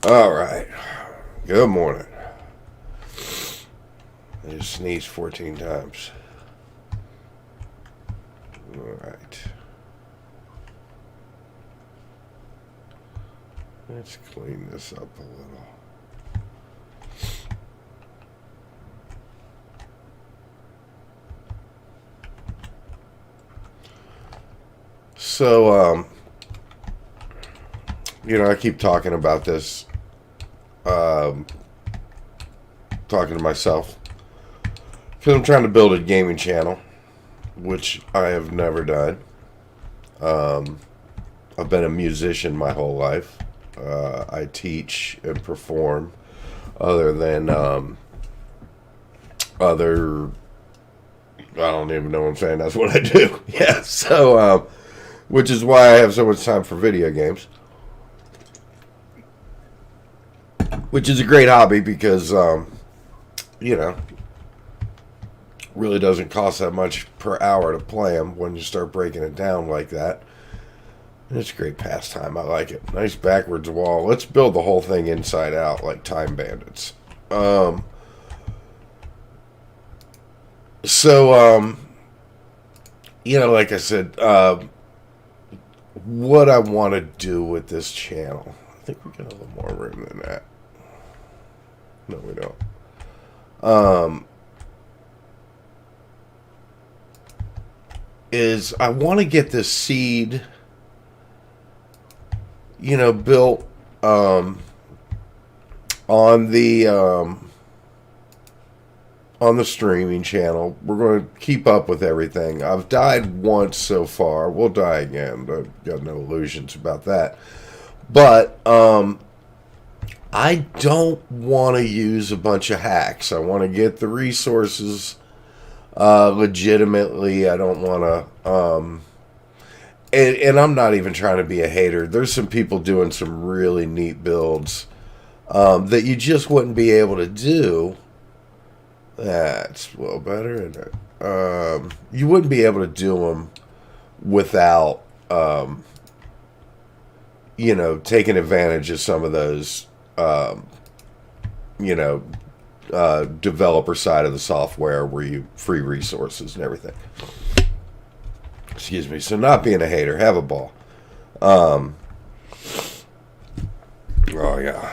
All right. Good morning. I just sneezed 14 times. All right. Let's clean this up a little. So, I keep talking about this, um, talking to myself, because I'm trying to build a gaming channel, which I have never done. Um, I've been a musician my whole life. I teach and perform, other than other. I don't even know what I'm saying. That's what I do. Yeah. So, which is why I have so much time for video games, which is a great hobby because you know really doesn't cost that much per hour to play them when you start breaking it down like that. And it's a great pastime. I like it. Nice backwards wall. Let's build the whole thing inside out like Time Bandits. So, like I said, what I want to do with this channel. I think we got a little more room than that. No, we don't. Is I want to get this seed, built on the streaming channel. We're going to keep up with everything. I've died once so far. We'll die again. I've got no illusions about that. But I don't want to use a bunch of hacks. I want to get the resources legitimately. I don't want to. And I'm not even trying to be a hater. There's some people doing some really neat builds that you just wouldn't be able to do. That's well better, isn't it? You wouldn't be able to do them without, taking advantage of some of those, developer side of the software where you free resources and everything. Excuse me. So not being a hater, have a ball. Oh yeah.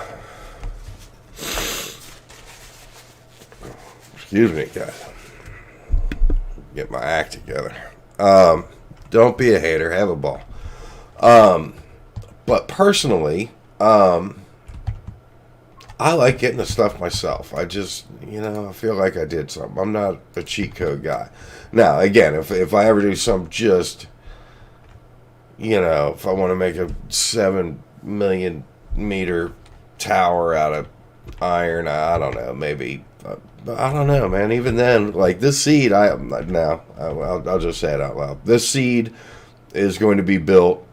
Excuse me, guys. Get my act together. Don't be a hater, have a ball. But personally, I like getting the stuff myself. I just, I feel like I did something. I'm not a cheat code guy. Now, again, if I ever do some just, if I want to make a 7 million meter tower out of iron, I don't know, maybe. I don't know, man. Even then, like this seed, I'll just say it out loud. This seed is going to be built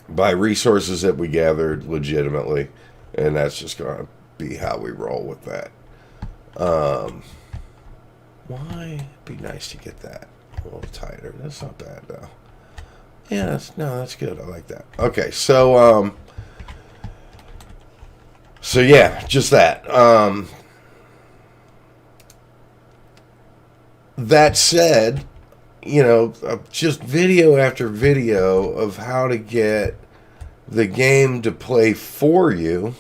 by resources that we gathered legitimately, and that's just going to be how we roll with that. Why? It'd be nice to get that a little tighter. That's not bad though. Yeah, that's good. I like that. Okay, so yeah, just that. That said, just video after video of how to get the game to play for you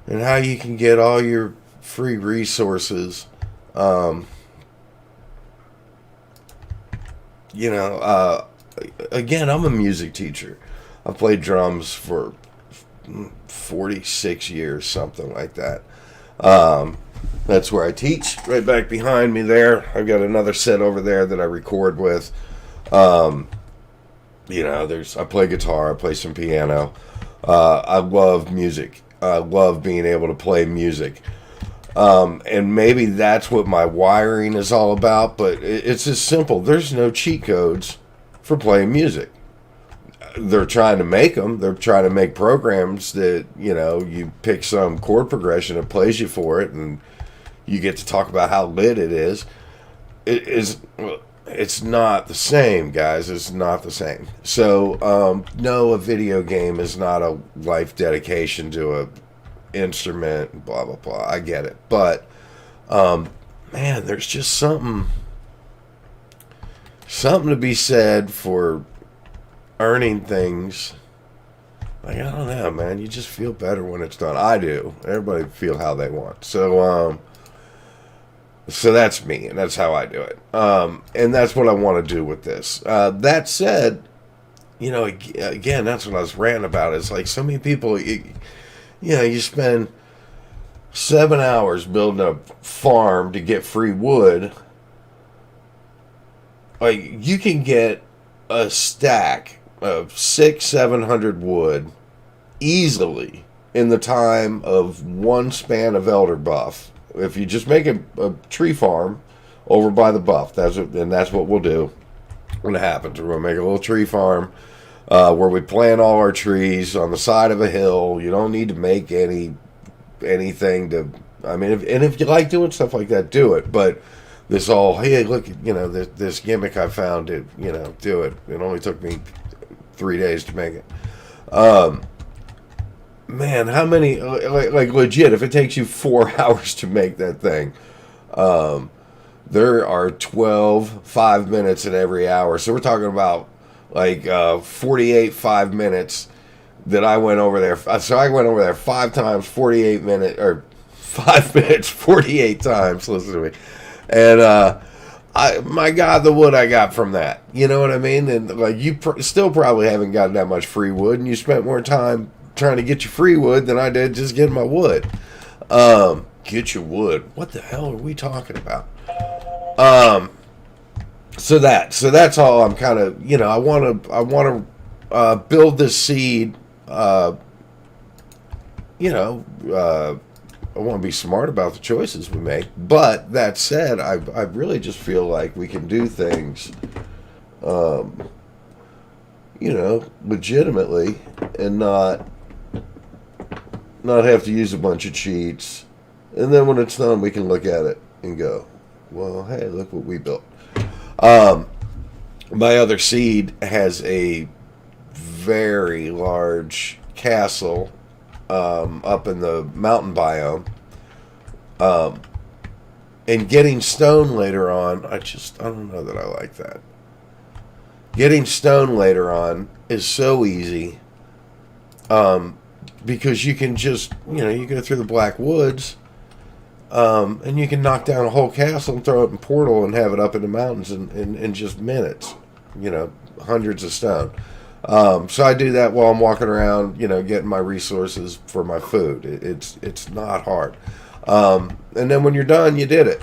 and how you can get all your free resources. Again, I'm a music teacher. I've played drums for 46 years, something like that. That's where I teach, right back behind me there. I've got another set over there that I record with. I play guitar, I play some piano. I love music. I love being able to play music. And maybe that's what my wiring is all about, but it's as simple. There's no cheat codes for playing music. They're trying to make them. They're trying to make programs that, you pick some chord progression that plays you for it, and you get to talk about how lit it is. It's not the same, guys. It's not the same. So, no, a video game is not a life dedication to instrument and blah blah blah. I get it, but man, there's just something to be said for earning things. Like, I don't know, man. You just feel better when it's done. I do. Everybody feel how they want. So that's me, and that's how I do it. And that's what I want to do with this. That said, again, that's what I was ranting about. It's like so many people, you spend 7 hours building a farm to get free wood. Like, you can get a stack of 600-700 wood easily in the time of one span of elder buff. If you just make a tree farm over by the buff, that's what we'll do when it happens. We're going to make a little tree farm where we plant all our trees on the side of a hill. You don't need to make anything to. I mean, if you like doing stuff like that, do it. But this all, hey, look, this gimmick I found, do it. It only took me 3 days to make it. Man, how many, like legit, if it takes you 4 hours to make that thing, there are 12 5 minutes in every hour. So we're talking about 48 5 minutes that I went over there. So I went over there 5 times, 48 minutes, or 5 minutes, 48 times, listen to me. And, my God, the wood I got from that. You know what I mean? And you still probably haven't gotten that much free wood, and you spent more time trying to get your free wood than I did just getting my wood. Get your wood. What the hell are we talking about? So that's all I'm kind of, I want to build this seed. I want to be smart about the choices we make. But that said, I really just feel like we can do things, legitimately and not have to use a bunch of cheats. And then when it's done, we can look at it and go, well, hey, look what we built. My other seed has a very large castle up in the mountain biome. And getting stone later on, I don't know that I like that. Getting stone later on is so easy. Because you can just, you go through the Black Woods, and you can knock down a whole castle and throw it in Portal and have it up in the mountains in just minutes. Hundreds of stone. So I do that while I'm walking around, getting my resources for my food. It's not hard. And then when you're done, you did it.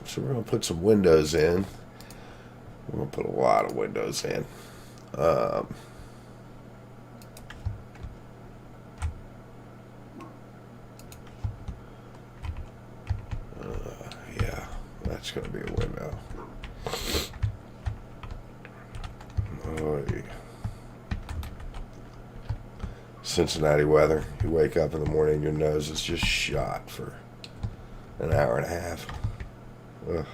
So we're going to put some windows in. We're going to put a lot of windows in. Yeah, that's going to be a window. Oh, Cincinnati weather. You wake up in the morning, your nose is just shot for an hour and a half. Ugh.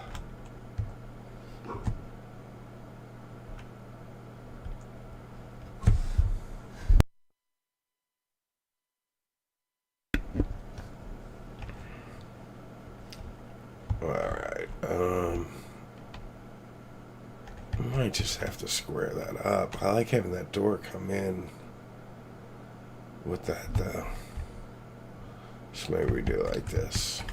Alright. I might just have to square that up. I like having that door come in with that, though. So maybe we do it like this.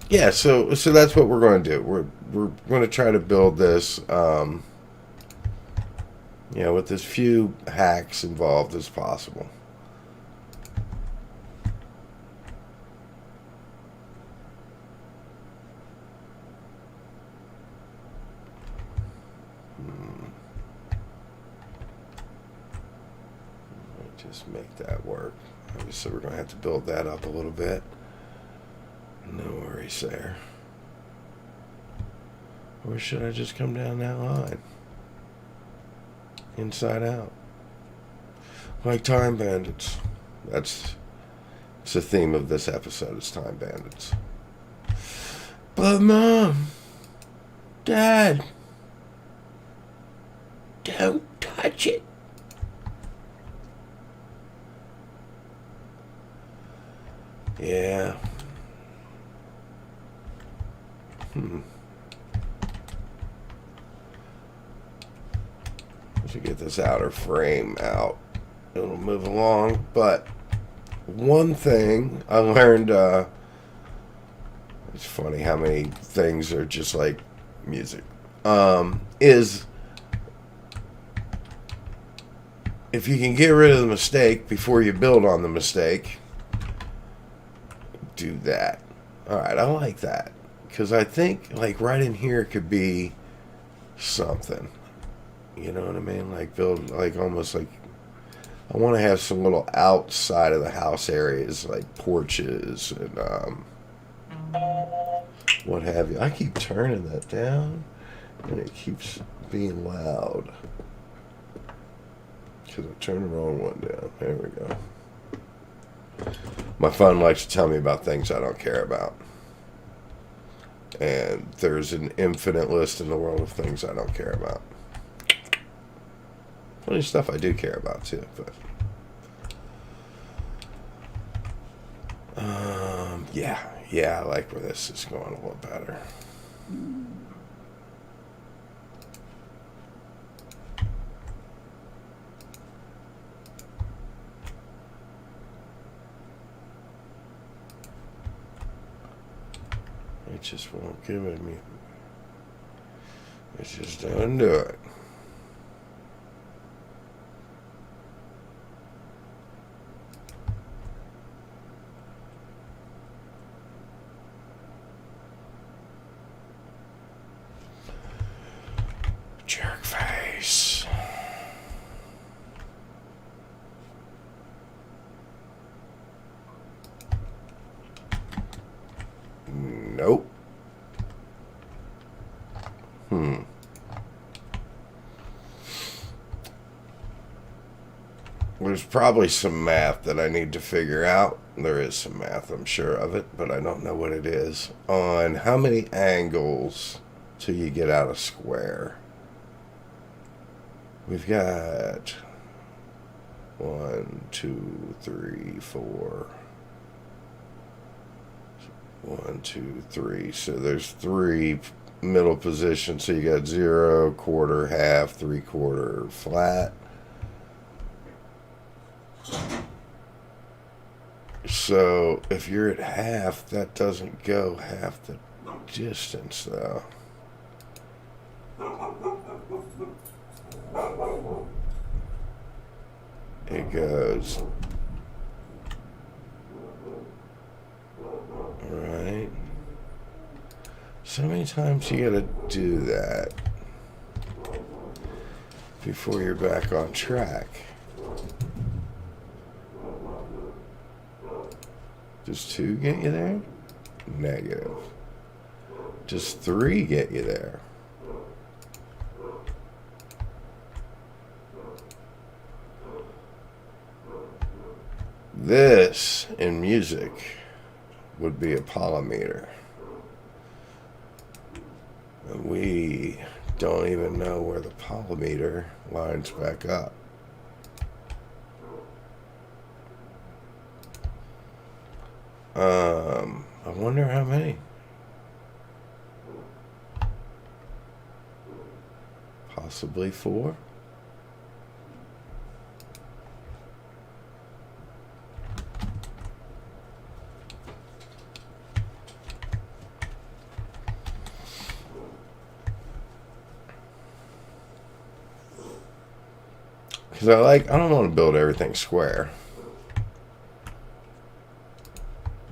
Yeah, so that's what we're going to do. We're going to try to build this, with as few hacks involved as possible. Just make that work. Obviously, we're going to have to build that up a little bit. No worries there. Or should I just come down that line? Inside out. Like time bandits. It's the theme of this episode is time bandits. But Mom, Dad, don't touch it. Yeah. To get this outer frame out, it'll move along. But one thing I learned, it's funny how many things are just like music, is if you can get rid of the mistake before you build on the mistake, do that. Alright, I like that. Because I think, like, right in here could be something. You know what I mean? Like, build, like, almost like, I want to have some little outside of the house areas, like porches and, what have you. I keep turning that down, and it keeps being loud. Because I turned the wrong one down. There we go. My phone likes to tell me about things I don't care about. And there's an infinite list in the world of things I don't care about. Plenty of stuff I do care about too, but yeah, I like where this is going a little better. It just won't give it me. It just doesn't do it. Jerk face. Nope. There's probably some math that I need to figure out. There is some math, I'm sure of it, but I don't know what it is. On how many angles till you get out a square. We've got 1, 2, 3, 4. 1, 2, 3. So there's 3 middle positions. So you got 0, quarter, half, 3/4, flat. So if you're at half, that doesn't go half the distance, though. It goes. Right. So many times you gotta do that before you're back on track. Does 2 get you there? Negative. Does 3 get you there? This, in music, would be a polymeter. And we don't even know where the polymeter lines back up. I wonder how many. Possibly 4. Because I don't want to build everything square.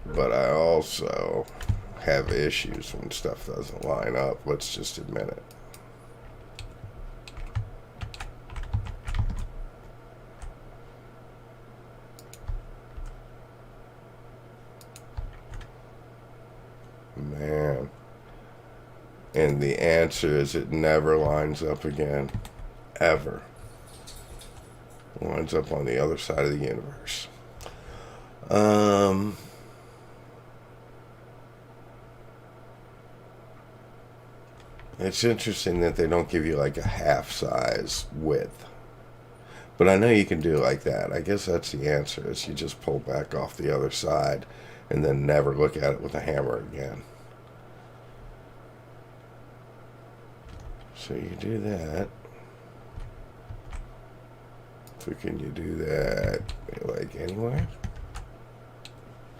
But I also have issues when stuff doesn't line up. Let's just admit it. Man. And the answer is it never lines up again. Ever. It lines up on the other side of the universe. It's interesting that they don't give you like a half size width. But I know you can do like that. I guess that's the answer, is you just pull back off the other side and then never look at it with a hammer again. So you do that. So can you do that like anywhere?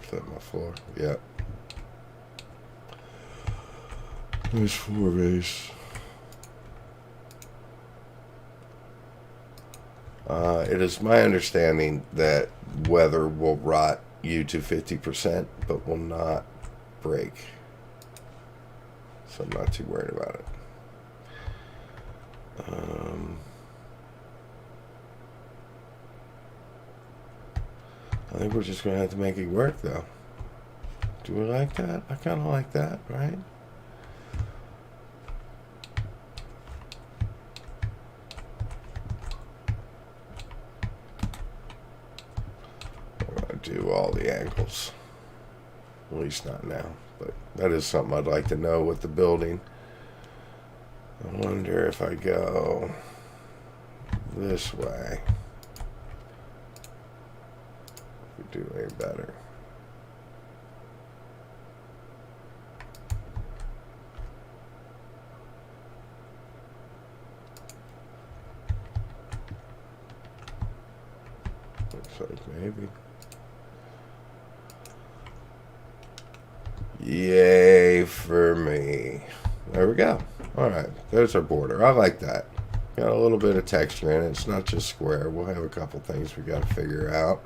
Is that my floor? Yep. There's 4 base. It is my understanding that weather will rot you to 50%, but will not break. So I'm not too worried about it. I think we're just going to have to make it work, though. Do we like that? I kind of like that, right? Do all the angles, at least not now, but that is something I'd like to know with the building. I wonder if I go this way, if we do any better. Looks like maybe. Yay for me. There we go. Alright, there's our border. I like that. Got a little bit of texture in it. It's not just square. We'll have a couple things we got to figure out.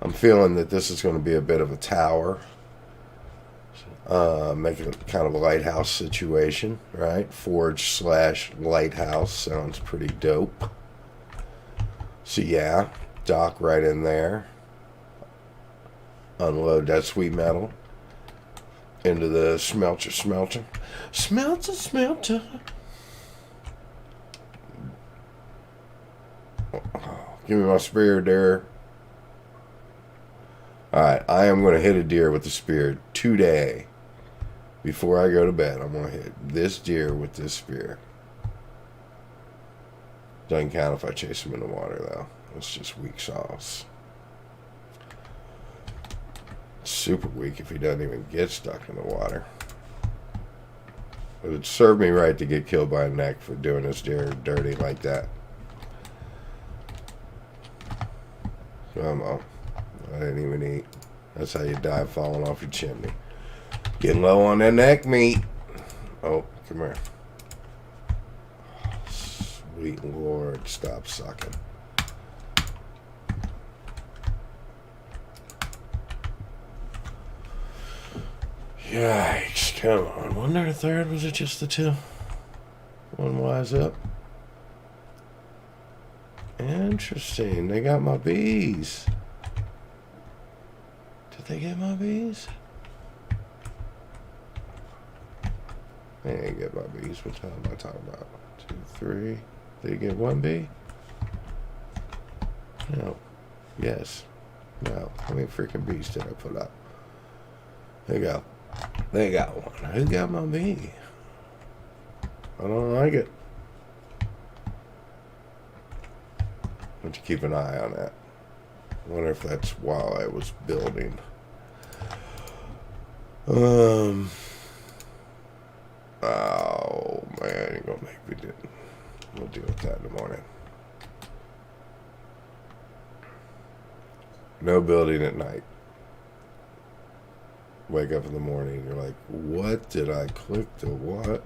I'm feeling that this is going to be a bit of a tower. Make it kind of a lighthouse situation, right? Forge/lighthouse sounds pretty dope. So yeah, dock right in there. Unload that sweet metal into the smelter. Give me my spear, deer. Alright, I am going to hit a deer with the spear today. Before I go to bed, I'm going to hit this deer with this spear. Doesn't count if I chase him in the water, though. It's just weak sauce. Super weak if he doesn't even get stuck in the water. But it'd serve me right to get killed by a neck for doing this deer dirty like that. Come on. I didn't even eat. That's how you die, falling off your chimney. Getting low on that neck meat. Oh, come here. Sweet Lord, stop sucking. Yikes, come on. Wasn't there a third? Was it just the two? One wise up. Interesting. They got my bees. Did they get my bees? They didn't get my bees. What time am I talking about? 2, 3. Did they get one bee? No. Yes. No. How many freaking bees did I put up? There you go. They got one. Who got my bee? I don't like it. But you keep an eye on that. I wonder if that's while I was building. Oh man, you're gonna make me do it. We'll deal with that in the morning. No building at night. Wake up in the morning, you're like, what did I click to what?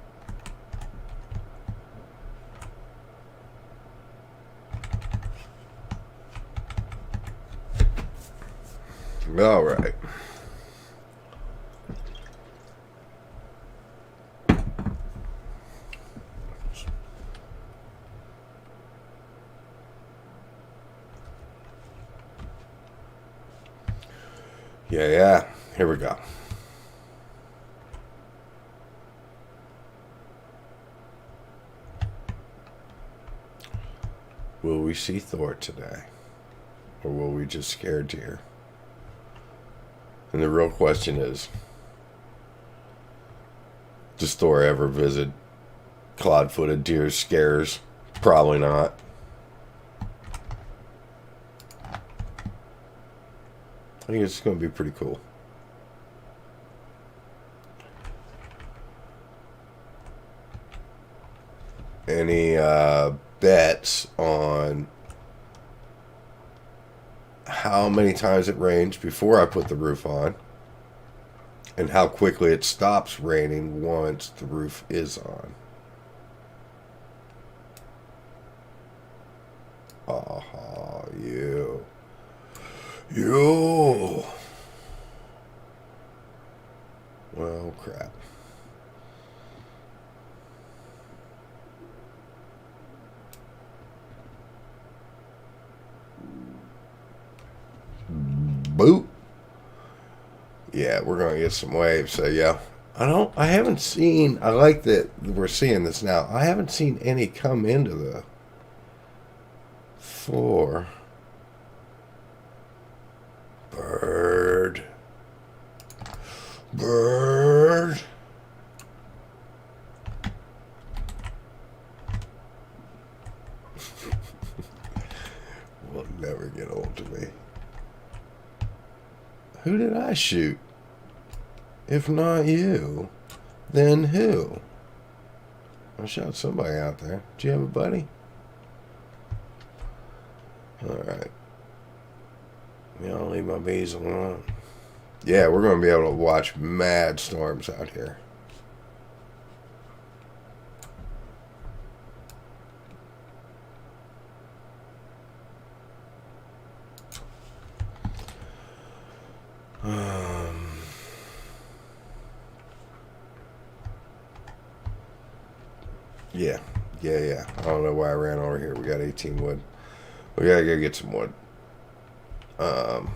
All right. Yeah. Here we go. Will we see Thor today? Or will we just scare deer? And the real question is, does Thor ever visit clawed-footed deer scares. Probably not. I think it's going to be pretty cool. Any bets on how many times it rains before I put the roof on, and how quickly it stops raining once the roof is on? Oh, you. Well, crap. Boop. Yeah, we're gonna get some waves. So yeah, I haven't seen. I like that we're seeing this now. I haven't seen any come into the floor. Bird. Will never get old to me. Who did I shoot? If not you, then who? I shot somebody out there. Do you have a buddy? Alright. I'll leave my bees alone. Yeah, we're going to be able to watch mad storms out here. Yeah. I don't know why I ran over here. We got 18 wood. We gotta go get some wood. Yeah.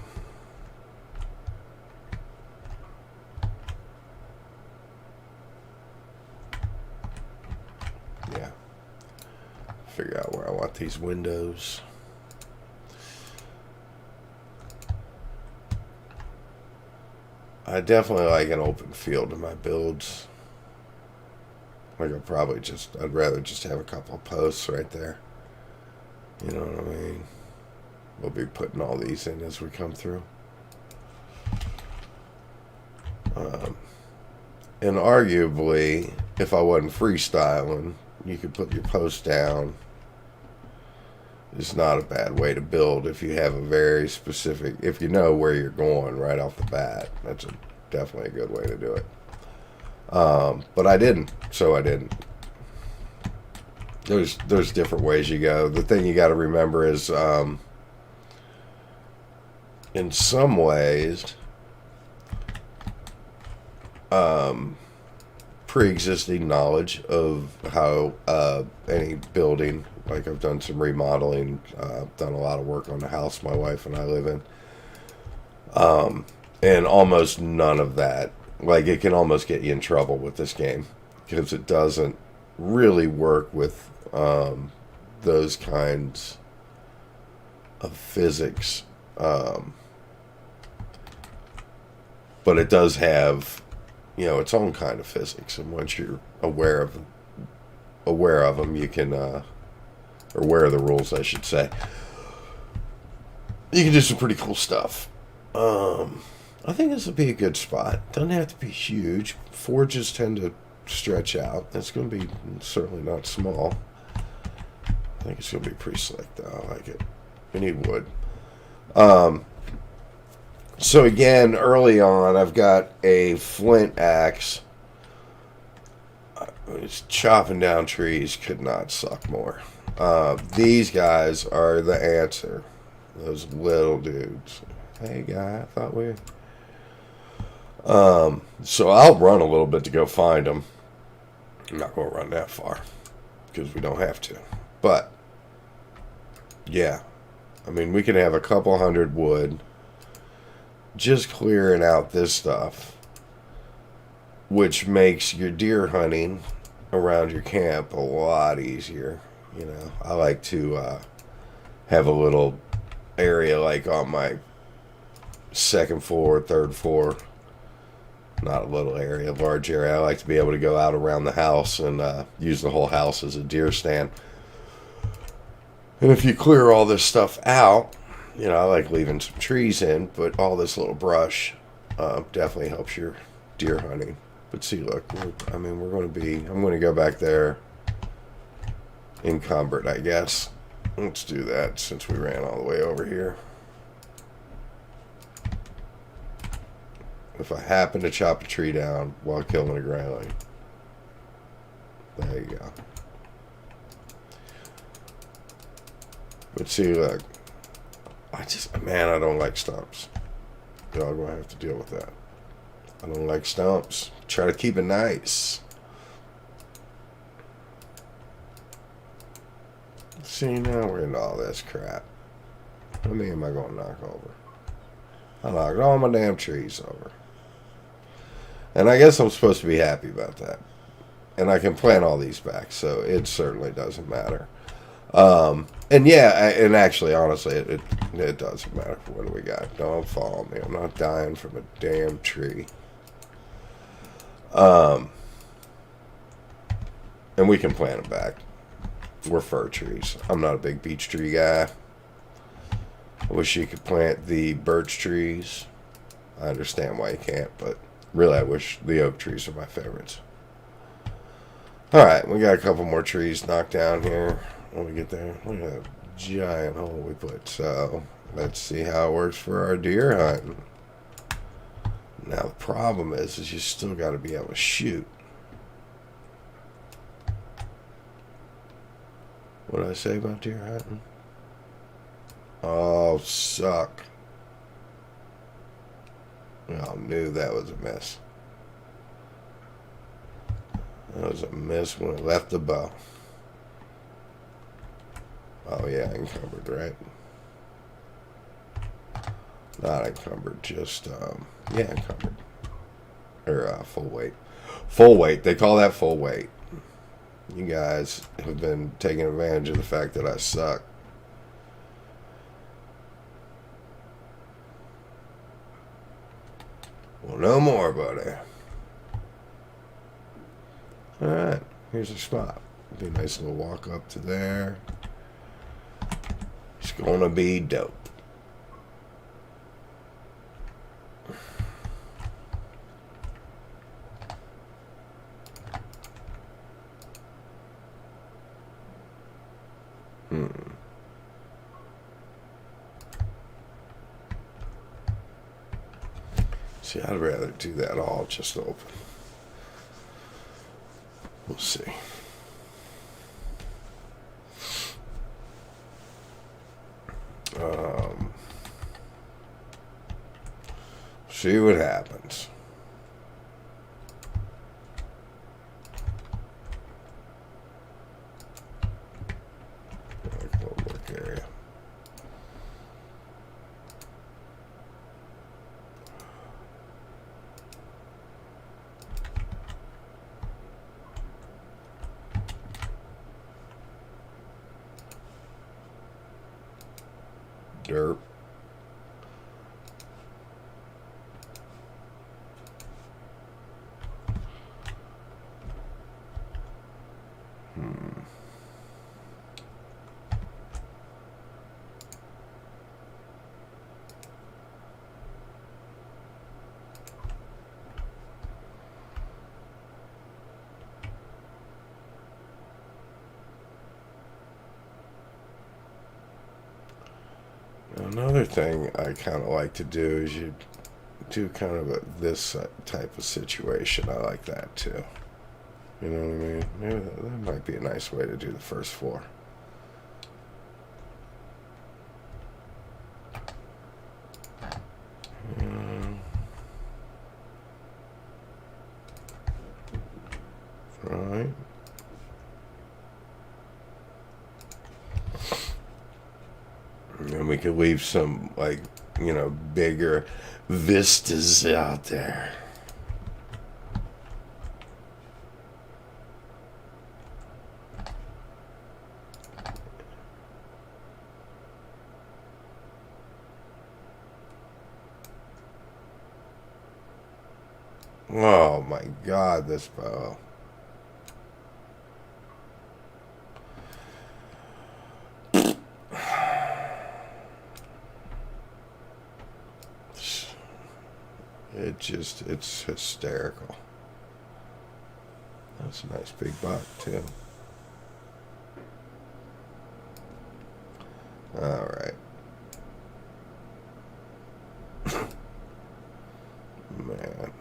Figure out where I want these windows. I definitely like an open field in my builds. Like I'd rather just have a couple of posts right there. You know what I mean? We'll be putting all these in as we come through. And arguably, if I wasn't freestyling, you could put your post down. It's not a bad way to build if you have a very specific, if you know where you're going right off the bat. That's definitely a good way to do it. But I didn't, so I didn't. There's different ways you go. The thing you got to remember is, in some ways, pre-existing knowledge of how any building, like I've done some remodeling, done a lot of work on the house my wife and I live in, and almost none of that. Like, it can almost get you in trouble with this game because it doesn't really work with those kinds of physics. But it does have, its own kind of physics. And once you're aware of them, you can, or aware of the rules, I should say, you can do some pretty cool stuff. I think this would be a good spot. Doesn't have to be huge. Forges tend to stretch out. It's going to be certainly not small. I think it's going to be pretty slick, though. I like it. We need wood. So again, early on, I've got a flint axe. It's chopping down trees. Could not suck more. These guys are the answer. Those little dudes. Hey, guy, I thought we... So I'll run a little bit to go find them. I'm not going to run that far because we don't have to. But, yeah. I mean, we can have a couple hundred wood just clearing out this stuff, which makes your deer hunting around your camp a lot easier. I like to have a little area like on my second floor, third floor, Not a little area, a large area. I like to be able to go out around the house and use the whole house as a deer stand. And if you clear all this stuff out, I like leaving some trees in, but all this little brush definitely helps your deer hunting. But see, look, I'm going to go back there encumbered, I guess. Let's do that since we ran all the way over here. If I happen to chop a tree down while killing a grayling. There you go. But see, look. I don't like stumps. Dog will have to deal with that. I don't like stumps. Try to keep it nice. See, now we're into all this crap. How many am I going to knock over? I knocked all my damn trees over. And I guess I'm supposed to be happy about that. And I can plant all these back, so it certainly doesn't matter. And actually, honestly, it doesn't matter. What do we got? Don't follow me. I'm not dying from a damn tree. And we can plant them back. We're fir trees. I'm not a big beech tree guy. I wish you could plant the birch trees. I understand why you can't, but really I wish the oak trees are my favorites. Alright, we got a couple more trees knocked down here. When we get there, look at that giant hole we put. So, let's see how it works for our deer hunting. Now, the problem is you still got to be able to shoot. What did I say about deer hunting? Oh, suck. I knew that was a miss. That was a miss when it left the bow. Oh yeah, encumbered, right? Not encumbered, just, encumbered. Or, full weight. Full weight, they call that full weight. You guys have been taking advantage of the fact that I suck. Well, no more, buddy. Alright, here's a spot. Be a nice little walk up to there. It's gonna be dope. See, I'd rather do that all just open. We'll see. See what happens. Like a little work area. Derp. Another thing I kind of like to do is you do kind of this type of situation. I like that too. You know what I mean? Maybe that might be a nice way to do the first floor. Right. And we could leave some, like, bigger vistas out there. Oh my God, this bow. It's hysterical. That's a nice big buck, too. Alright. Man.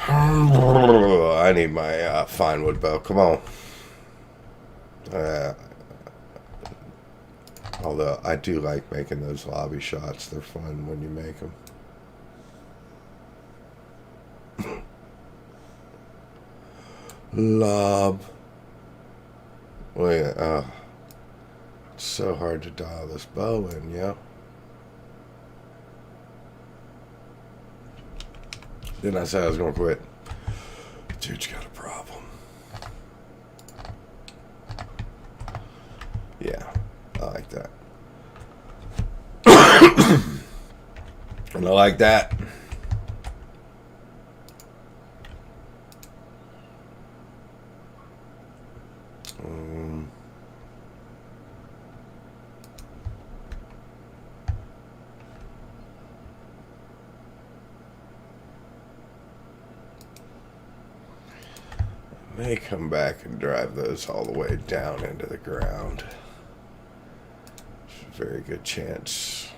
I need my fine wood bow. Come on. Although I do like making those lobby shots. They're fun when you make them. Lob. Wait, it's so hard to dial this bow in, yeah. Didn't I say I was gonna quit? Dude's got a problem. Yeah, I like that. And I like that. May come back and drive those all the way down into the ground. It's a very good chance,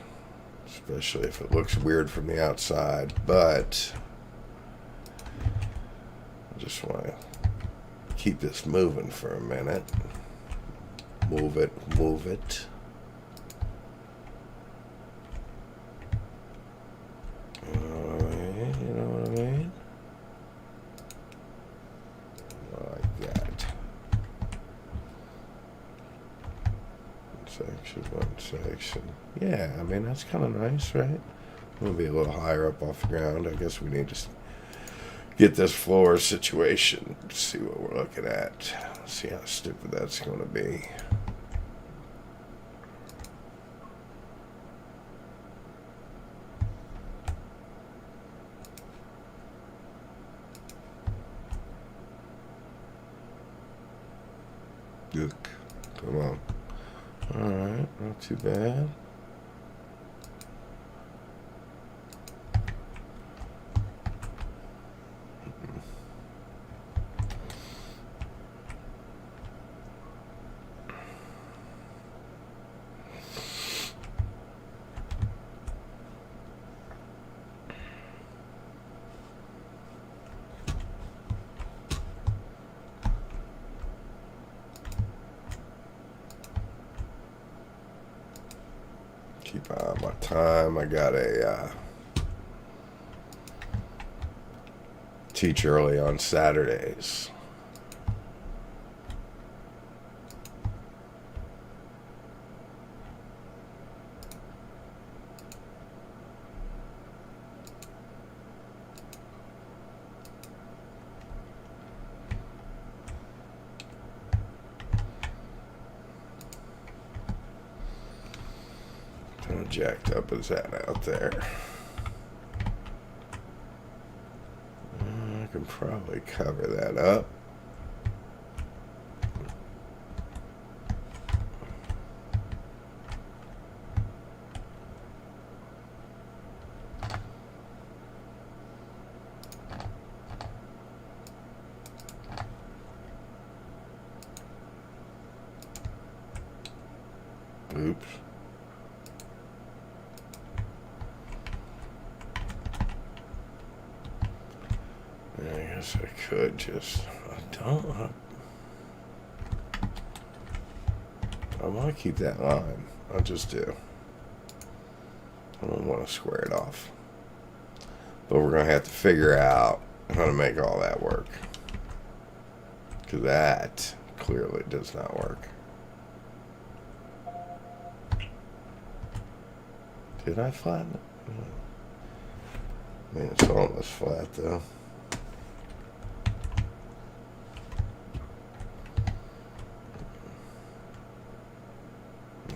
especially if it looks weird from the outside, but I just want to keep this moving for a minute. Move it, move it. You know what I mean? Like that. One section. Yeah, I mean, that's kind of nice, right? We'll be a little higher up off the ground. I guess we need to get this floor situation, see what we're looking at, see how stupid that's going to be. Look, come on. Alright, not too bad. Keep on my time. I got a teach early on Saturdays. How jacked up is that out there? I can probably cover that up. Oops. I guess I could just, I want to keep that line. I just do. I don't want to square it off. But we're going to have to figure out how to make all that work. Because that clearly does not work. Did I flatten it? I mean, it's almost flat though.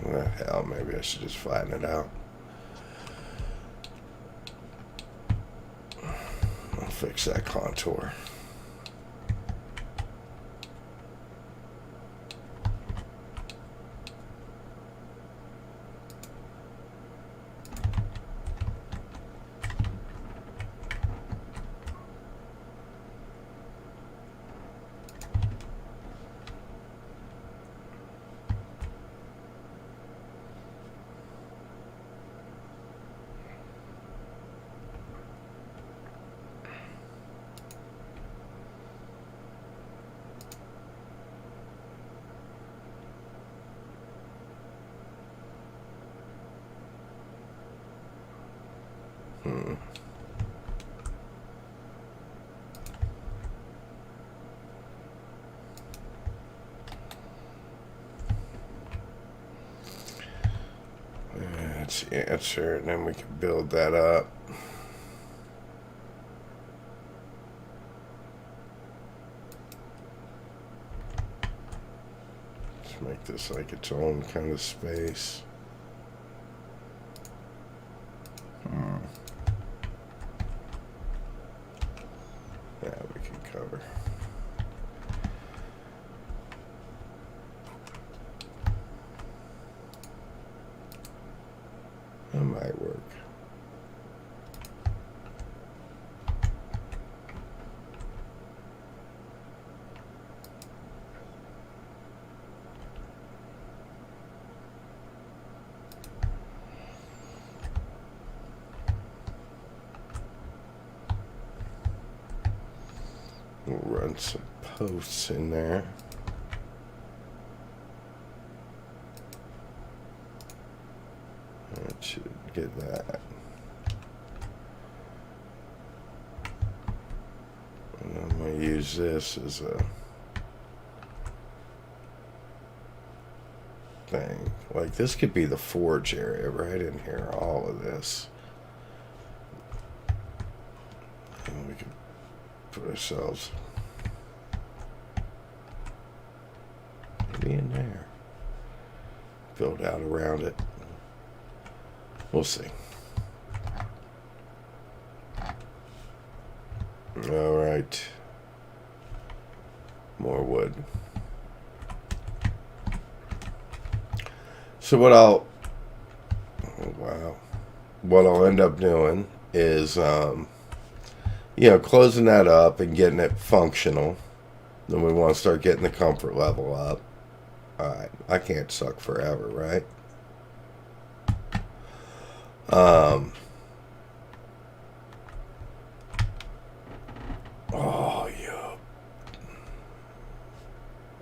Well, hell, maybe I should just flatten it out. fix that contour. That's the answer, and then we can build that up. Let's make this like its own kind of space. Yeah, we can cover. That might work. We'll run some posts in there. That should get that. And I'm going to use this as a thing. Like, this could be the forge area right in here, all of this. And we could put ourselves maybe in there. Build out around it. We'll see. All right. More wood. So what I'll end up doing is closing that up and getting it functional. Then we want to start getting the comfort level up. Alright, I can't suck forever, right? Oh, yeah.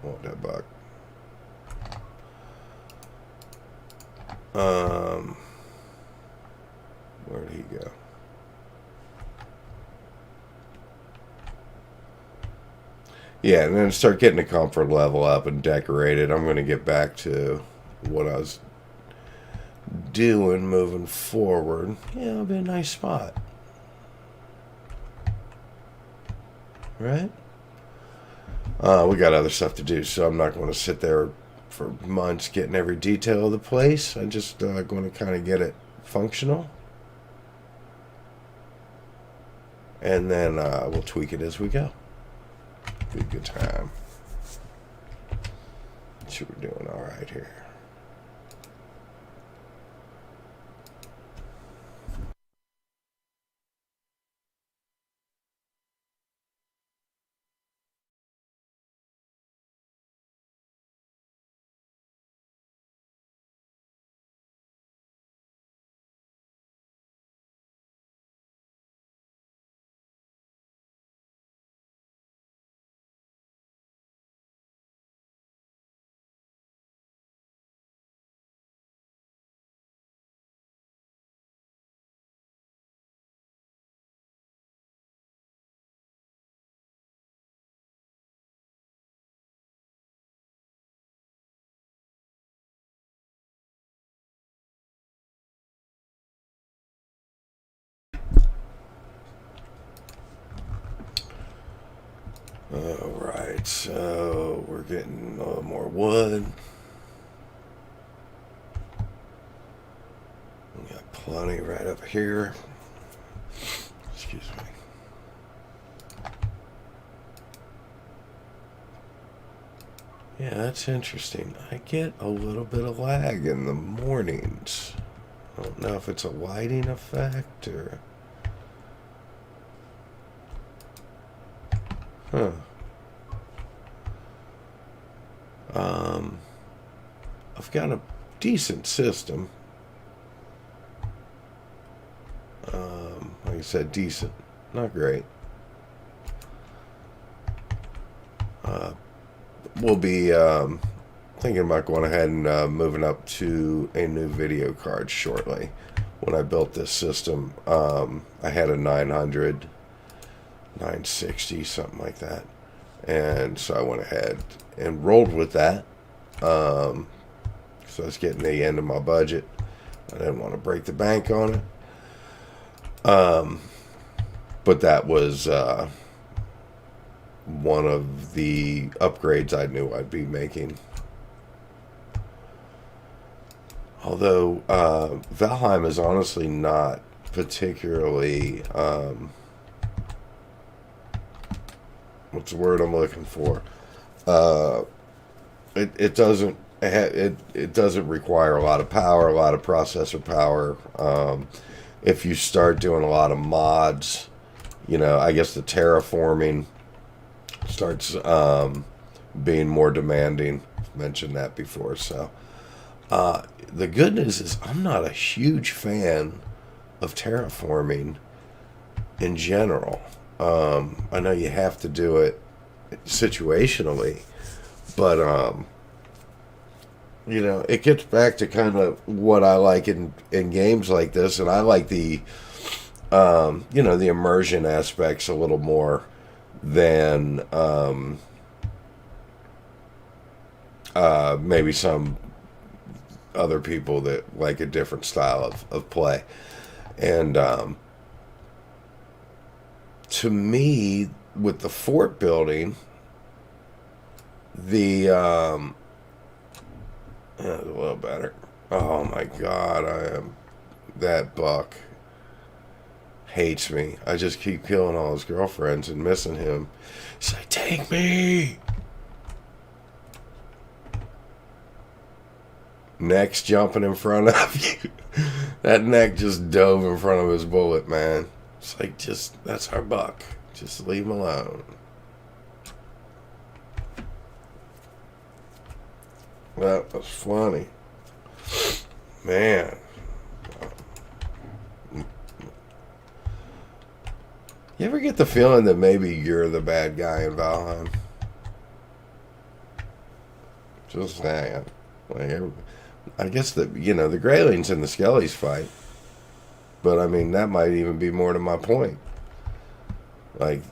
Want that buck. Where'd he go? Yeah, and then start getting the comfort level up and decorated. I'm going to get back to what I was doing moving forward. Yeah, it'll be a nice spot. Right? We got other stuff to do, so I'm not going to sit there for months getting every detail of the place. I'm just going to kind of get it functional. And then we'll tweak it as we go. Be a good time. So we're doing all right here. Alright, so we're getting a little more wood. We got plenty right up here. Excuse me. Yeah, that's interesting. I get a little bit of lag in the mornings. I don't know if it's a lighting effect or. Huh. Um, I've got a decent system. Like I said, decent. Not great. We'll be thinking about going ahead and moving up to a new video card shortly. When I built this system, I had a 900, 960, something like that. And so I went ahead and rolled with that. So it's getting the end of my budget. I didn't want to break the bank on it. But that was one of the upgrades I knew I'd be making. Although Valheim is honestly not particularly what's the word I'm looking for? It doesn't it doesn't require a lot of power, a lot of processor power. If you start doing a lot of mods, I guess the terraforming starts being more demanding. I've mentioned that before. So the good news is I'm not a huge fan of terraforming in general. I know you have to do it situationally, but it gets back to kind of what I like in games like this, and I like the the immersion aspects a little more than maybe some other people that like a different style of play. And to me, with the fort building, the a little better. Oh my god, that buck hates me. I just keep killing all his girlfriends and missing him. He's like, take me. Neck's jumping in front of you. That neck just dove in front of his bullet, man. It's like, that's our buck. Just leave him alone. That was funny. Man. You ever get the feeling that maybe you're the bad guy in Valheim? Just saying. Like, I guess the Greylings and the Skellies fight. But I mean, that might even be more to my point. Like,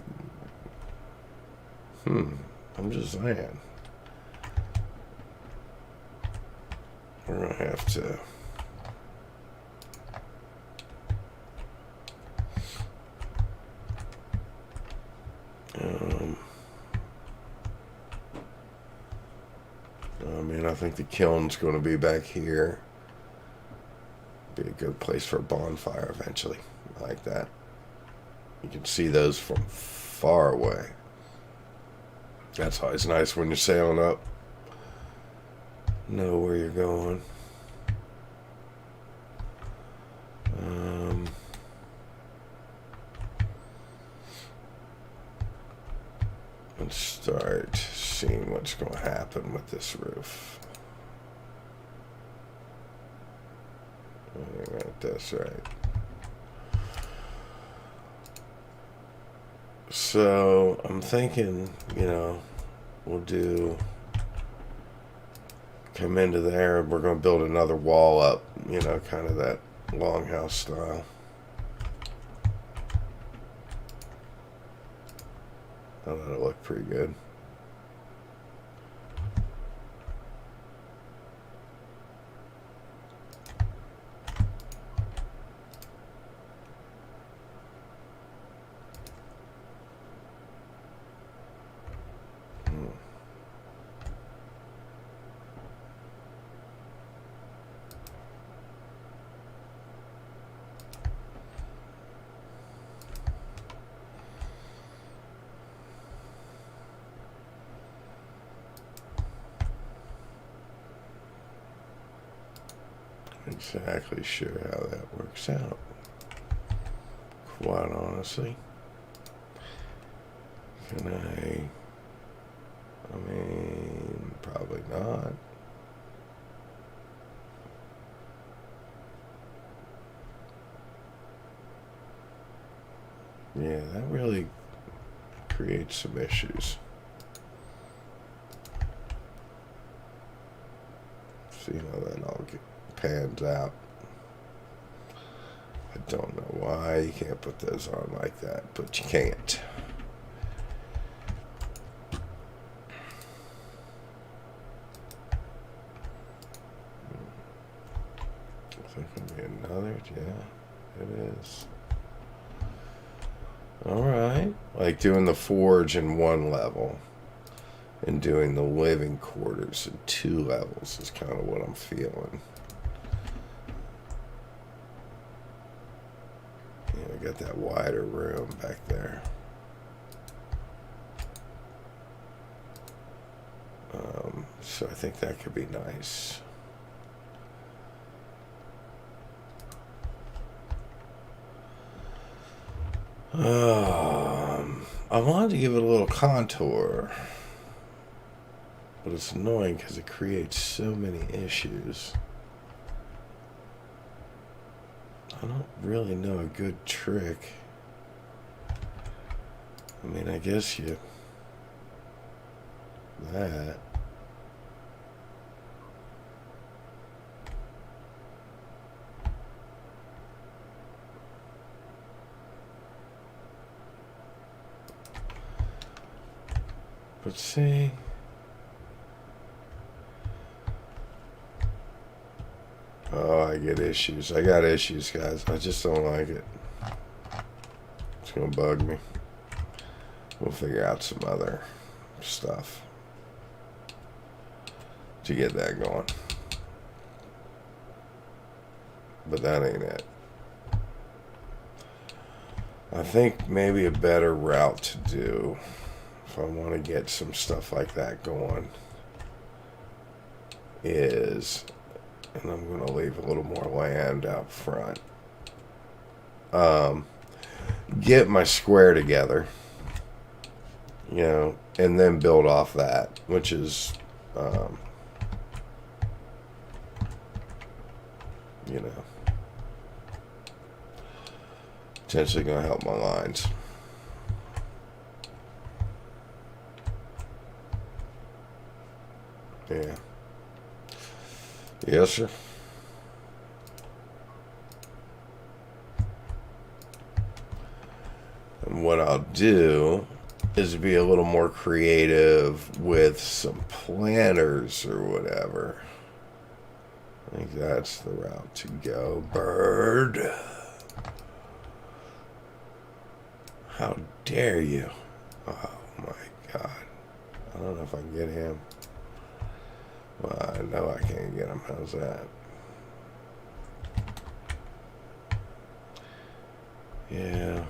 I'm just saying. We're gonna have to. I think the kiln's going to be back here. Be a good place for a bonfire eventually. I like that. You can see those from far away. That's always nice when you're sailing up. Know where you're going. Let's start seeing what's going to happen with this roof. I got this right. So I'm thinking, we'll come into there and we're going to build another wall up, kind of that longhouse style. Oh, that'll look pretty good. exactly sure how that works out, quite honestly. Can I mean, probably not. Yeah, that really creates some issues. See how that all pans out. I don't know why you can't put those on like that, but you can't. Is there going to be another? Yeah, it is. Alright. Like doing the forge in one level and doing the living quarters in 2 levels is kind of what I'm feeling. Yeah, we got that wider room back there. So I think that could be nice. I wanted to give it a little contour, but it's annoying because it creates so many issues. I don't really know a good trick. I mean, I guess that. But see, oh, I get issues. I got issues, guys. I just don't like it. It's gonna bug me. We'll figure out some other stuff to get that going. But that ain't it. I think maybe a better route to do if I want to get some stuff like that going is, and I'm going to leave a little more land out front, get my square together, and then build off that, which is, potentially going to help my lines. Yeah. Yes, sir. And what I'll do is be a little more creative with some planters or whatever. I think that's the route to go. Bird. How dare you? Oh my God. I don't know if I can get him. Well, I know I can't get him. How's that? Yeah.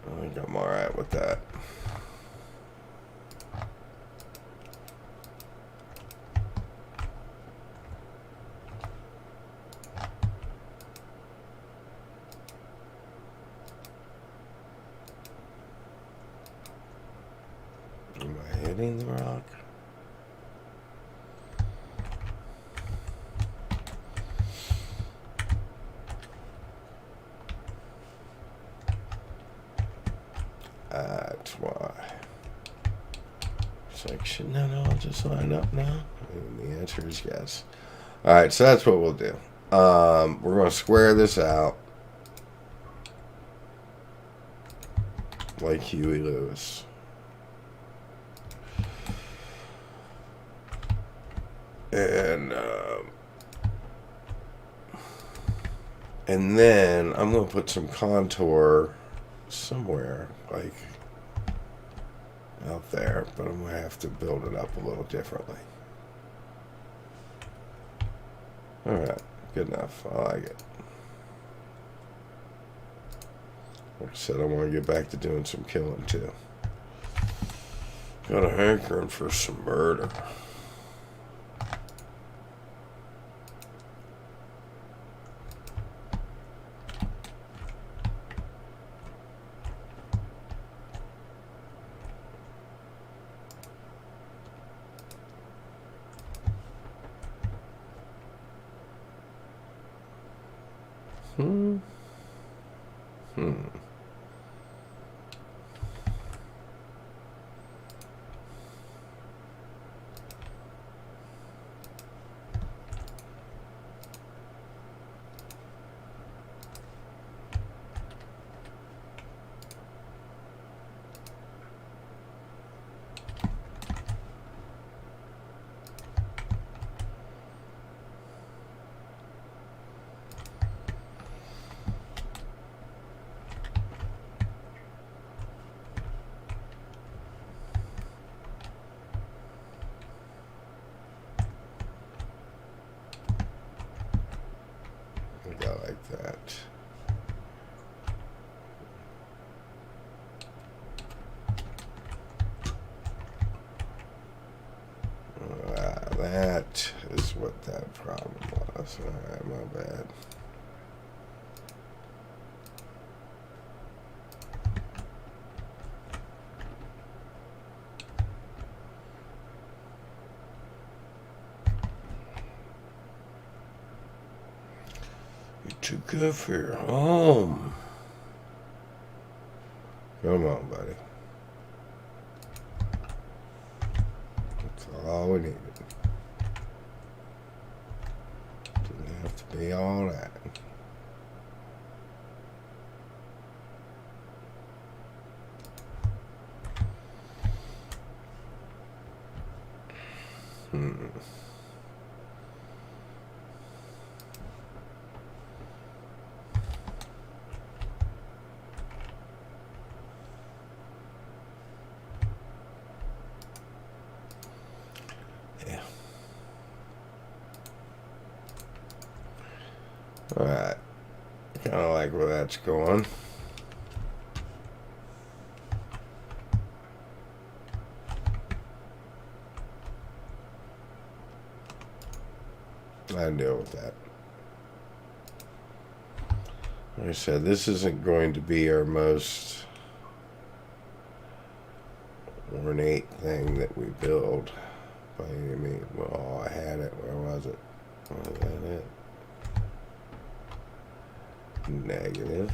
I think I'm alright with that. Am I hitting the rock? That's why. It's like, shouldn't that all just line up now? And the answer is yes. Alright, so that's what we'll do. We're going to square this out like Huey Lewis. And then I'm going to put some contour somewhere, like out there, but I'm going to have to build it up a little differently. Alright, Good enough. I like it. Like I said, I want to get back to doing some killing too. Got a hankering for some murder. Hmm. I like that. That is what that problem was. Alright, my bad. You're too good for your home. Come on, buddy. That's all we needed. Didn't have to be all that. Yeah. Alright. Kind of like where that's going. I deal with that. Like I said, this isn't going to be our most ornate thing that we build by any means. Well, I had it. Where was it? Was that it? Negative.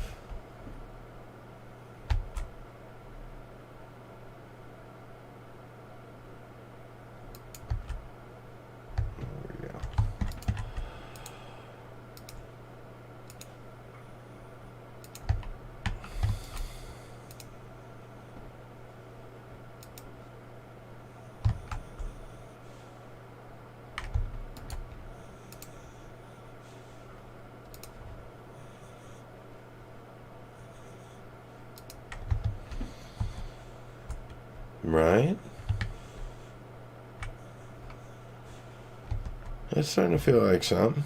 There we go. Right? It's starting to feel like something.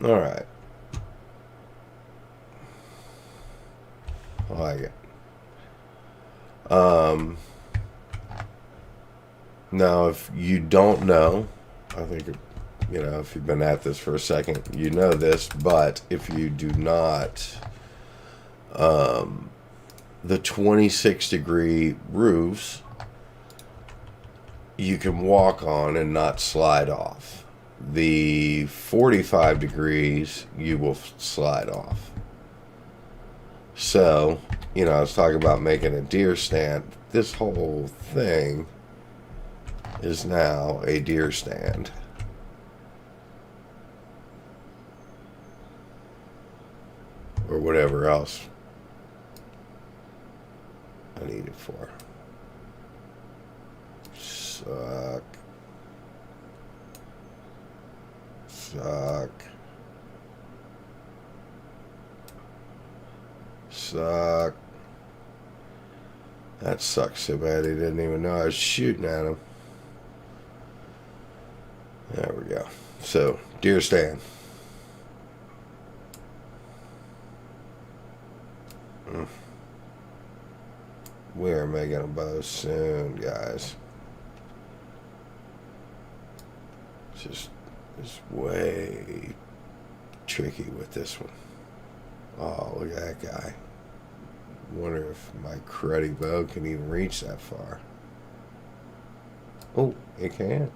Alright. I like it. Now, if you don't know, I think, you know, if you've been at this for a second, you know this, but if you do not, the 26-degree roofs you can walk on and not slide off. The 45 degrees you will slide off. So, you know, I was talking about making a deer stand. This whole thing is now a deer stand. Or whatever else I need it for. Suck. Suck. Suck. That sucks so bad he didn't even know I was shooting at him. There we go. So, deer stand. We're making a bow soon, guys. It's way tricky with this one. Oh, look at that guy. Wonder if my cruddy bow can even reach that far. Oh, it can.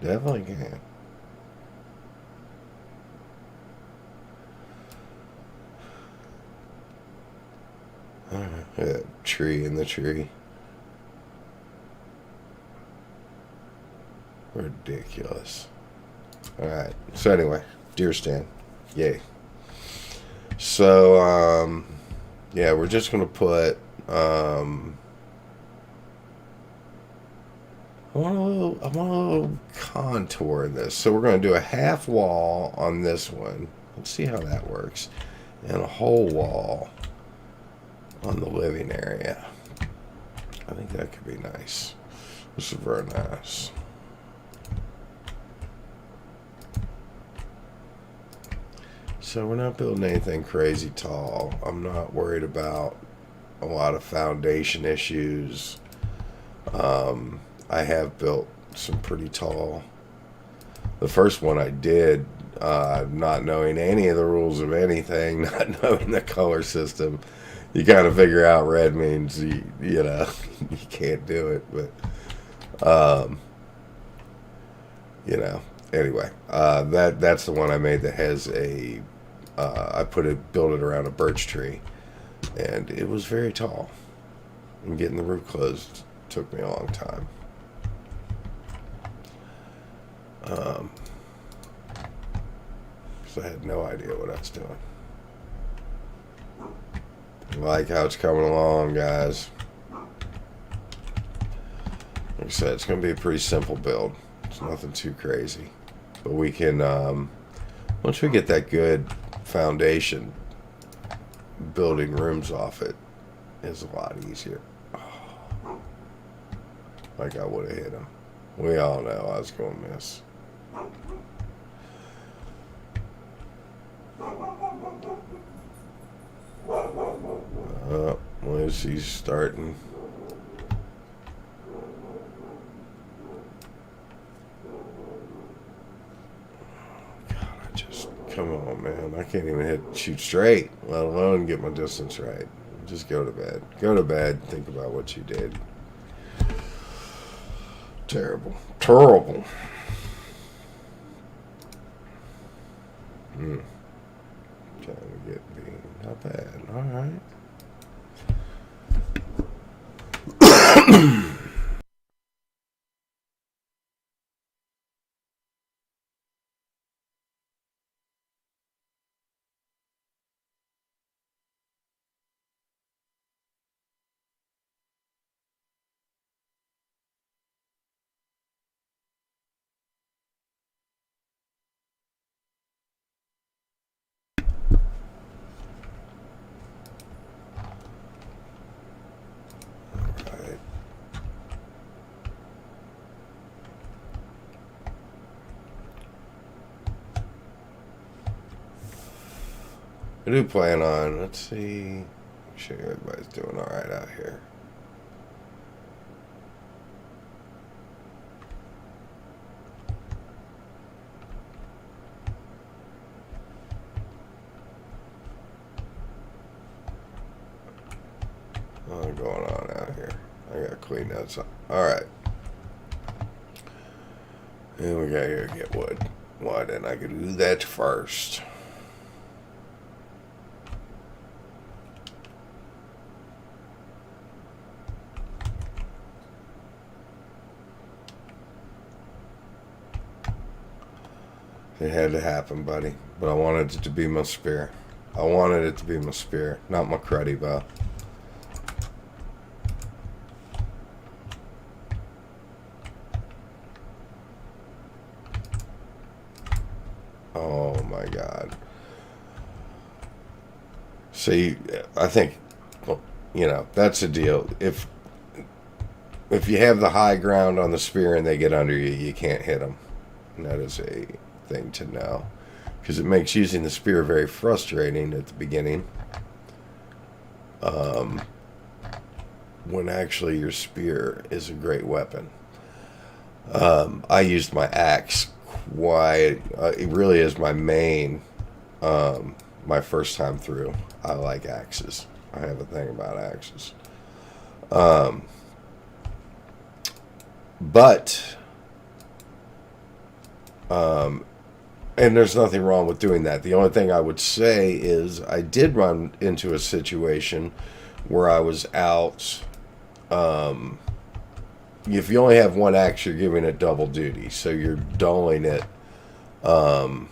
Definitely can. Yeah, tree in the tree. Ridiculous. Alright. So anyway, deer stand. Yay. So, yeah, we're just going to put, I want a little contour in this. So we're going to do a half wall on this one. Let's see how that works. And a whole wall on the living area. I think that could be nice. This is very nice. So we're not building anything crazy tall. I'm not worried about a lot of foundation issues. I have built some pretty tall. The first one I did, not knowing any of the rules of anything, not knowing the color system, you kind of figure out red means you know you can't do it. But you know, anyway, that's the one I made that has a. I built it around a birch tree, and it was very tall. And getting the roof closed took me a long time. So I had no idea what I was doing. I like how it's coming along, guys. Like I said, it's going to be a pretty simple build. It's nothing too crazy. But we can, once we get that good foundation, building rooms off it is a lot easier. Oh, like I would have hit him. We all know I was going to miss. Once he's starting. Come on, man. I can't even shoot straight, let alone get my distance right. Just go to bed. Go to bed. Think about what you did. Terrible. Terrible. Trying to get me. Not bad. All right. I do plan on, let's see, make sure everybody's doing alright out here. What's going on out here? I gotta clean that up. Alright. And we got here to get wood. Why didn't I do that first? It had to happen, buddy. But I wanted it to be my spear. I wanted it to be my spear, not my cruddy bow. Oh my God. See, I think, well, you know, that's the deal. If you have the high ground on the spear and they get under you, you can't hit them. And that is a thing to know. Because it makes using the spear very frustrating at the beginning. When actually your spear is a great weapon. I used my axe quite. It really is my main. My first time through, I like axes. I have a thing about axes. But and there's nothing wrong with doing that. The only thing I would say is I did run into a situation where I was out. If you only have one axe, you're giving it double duty. So you're dulling it. Okay.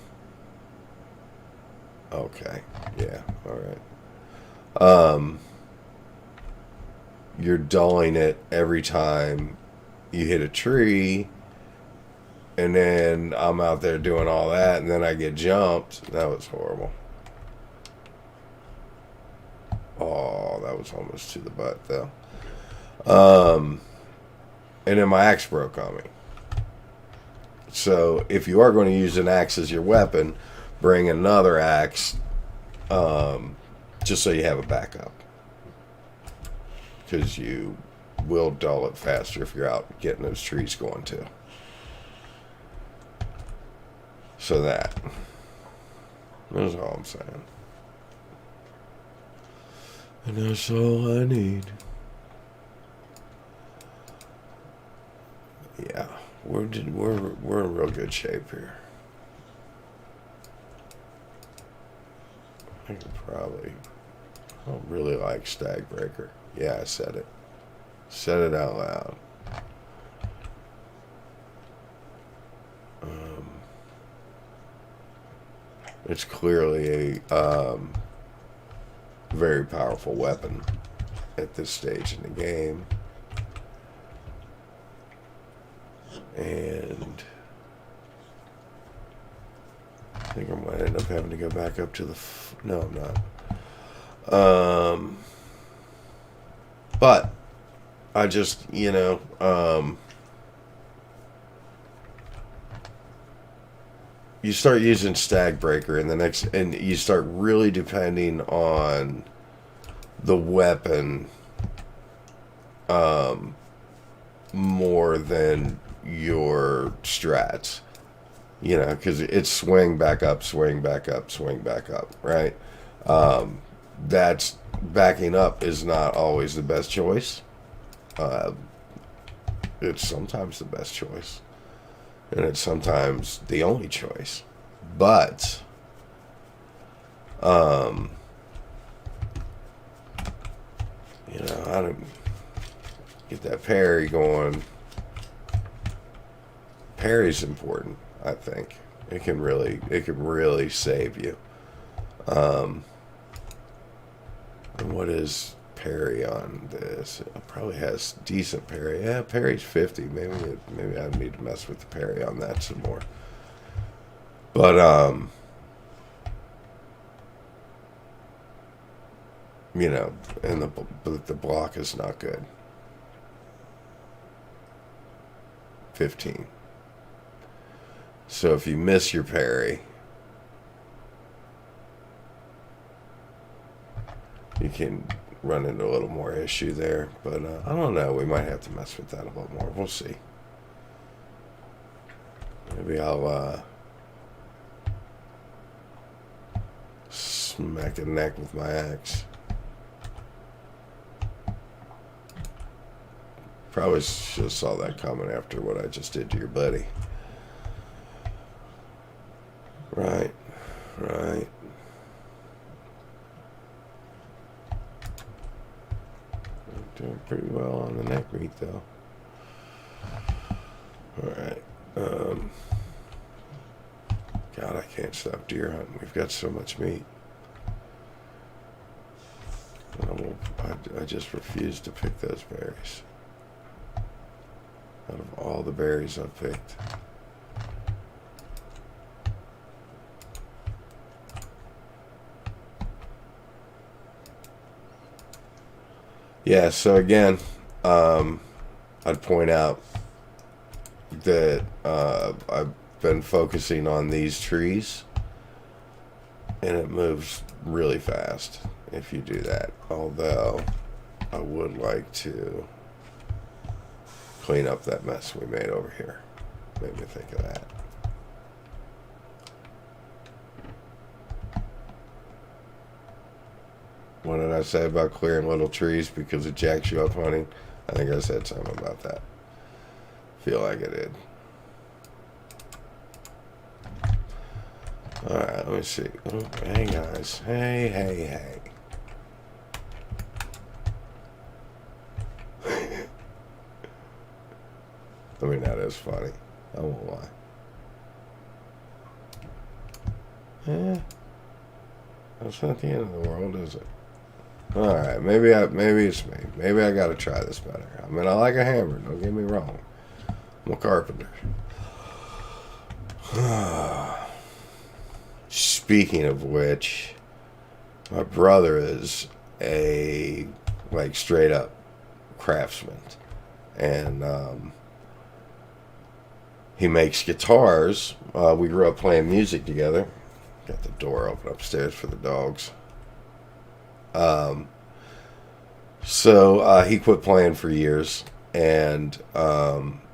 Yeah. All right. You're dulling it every time you hit a tree. And then I'm out there doing all that, and then I get jumped. That was horrible. Oh, that was almost to the butt, though. And then my axe broke on me. So if you are going to use an axe as your weapon, bring another axe, just so you have a backup. Because you will dull it faster if you're out getting those trees going too. So that's all I'm saying. And that's all I need. Yeah, we're in real good shape here. I could probably. I don't really like Stag Breaker. Yeah, I said it. Said it out loud. It's clearly a very powerful weapon at this stage in the game. And I think I might end up having to go back up to the... No, I'm not. But I just, you start using Stag Breaker and you start really depending on the weapon more than your strats. Because it's swing back up, swing back up, swing back up, right? That's backing up is not always the best choice. It's sometimes the best choice. And it's sometimes the only choice. But, I don't get that parry going. Parry's important, I think. It can really save you. And what is parry on this? It probably has decent parry. Yeah, parry's 50. Maybe I need to mess with the parry on that some more. But and the block is not good. 15. So if you miss your parry, you can run into a little more issue there. But I don't know. We might have to mess with that a little more. We'll see. Maybe I'll smack a neck with my axe. Probably should have saw that coming after what I just did to your buddy. Right. Doing pretty well on the neck meat, though. Alright. God, I can't stop deer hunting. We've got so much meat. I just refuse to pick those berries. Out of all the berries I've picked. Yeah, so again, I'd point out that been focusing on these trees, and it moves really fast if you do that. Although I would like to clean up that mess we made over here. Made me think of that. What did I say about clearing little trees because it jacks you up hunting? I think I said something about that. Feel like I did. Alright, let me see. Oh, hey guys. Hey. I mean, that is funny. I won't lie. That's not the end of the world, is it? Alright, maybe it's me. Maybe I gotta try this better. I mean, I like a hammer, don't get me wrong. I'm a carpenter. Speaking of which, my brother is a, like, straight up craftsman. And, he makes guitars. We grew up playing music together. Got the door open upstairs for the dogs. So he quit playing for years, and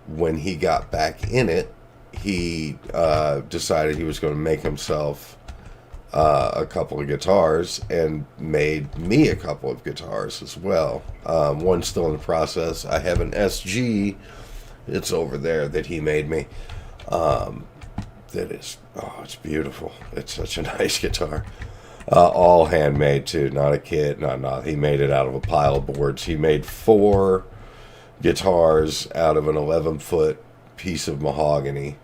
when he got back in it, he decided he was going to make himself a couple of guitars, and made me a couple of guitars as well. One's still in the process. I have an SG. It's over there that he made me. That is, it's beautiful. It's such a nice guitar. All handmade too, not a kit, not. He made it out of a pile of boards. He made 4 guitars out of an 11-foot piece of mahogany,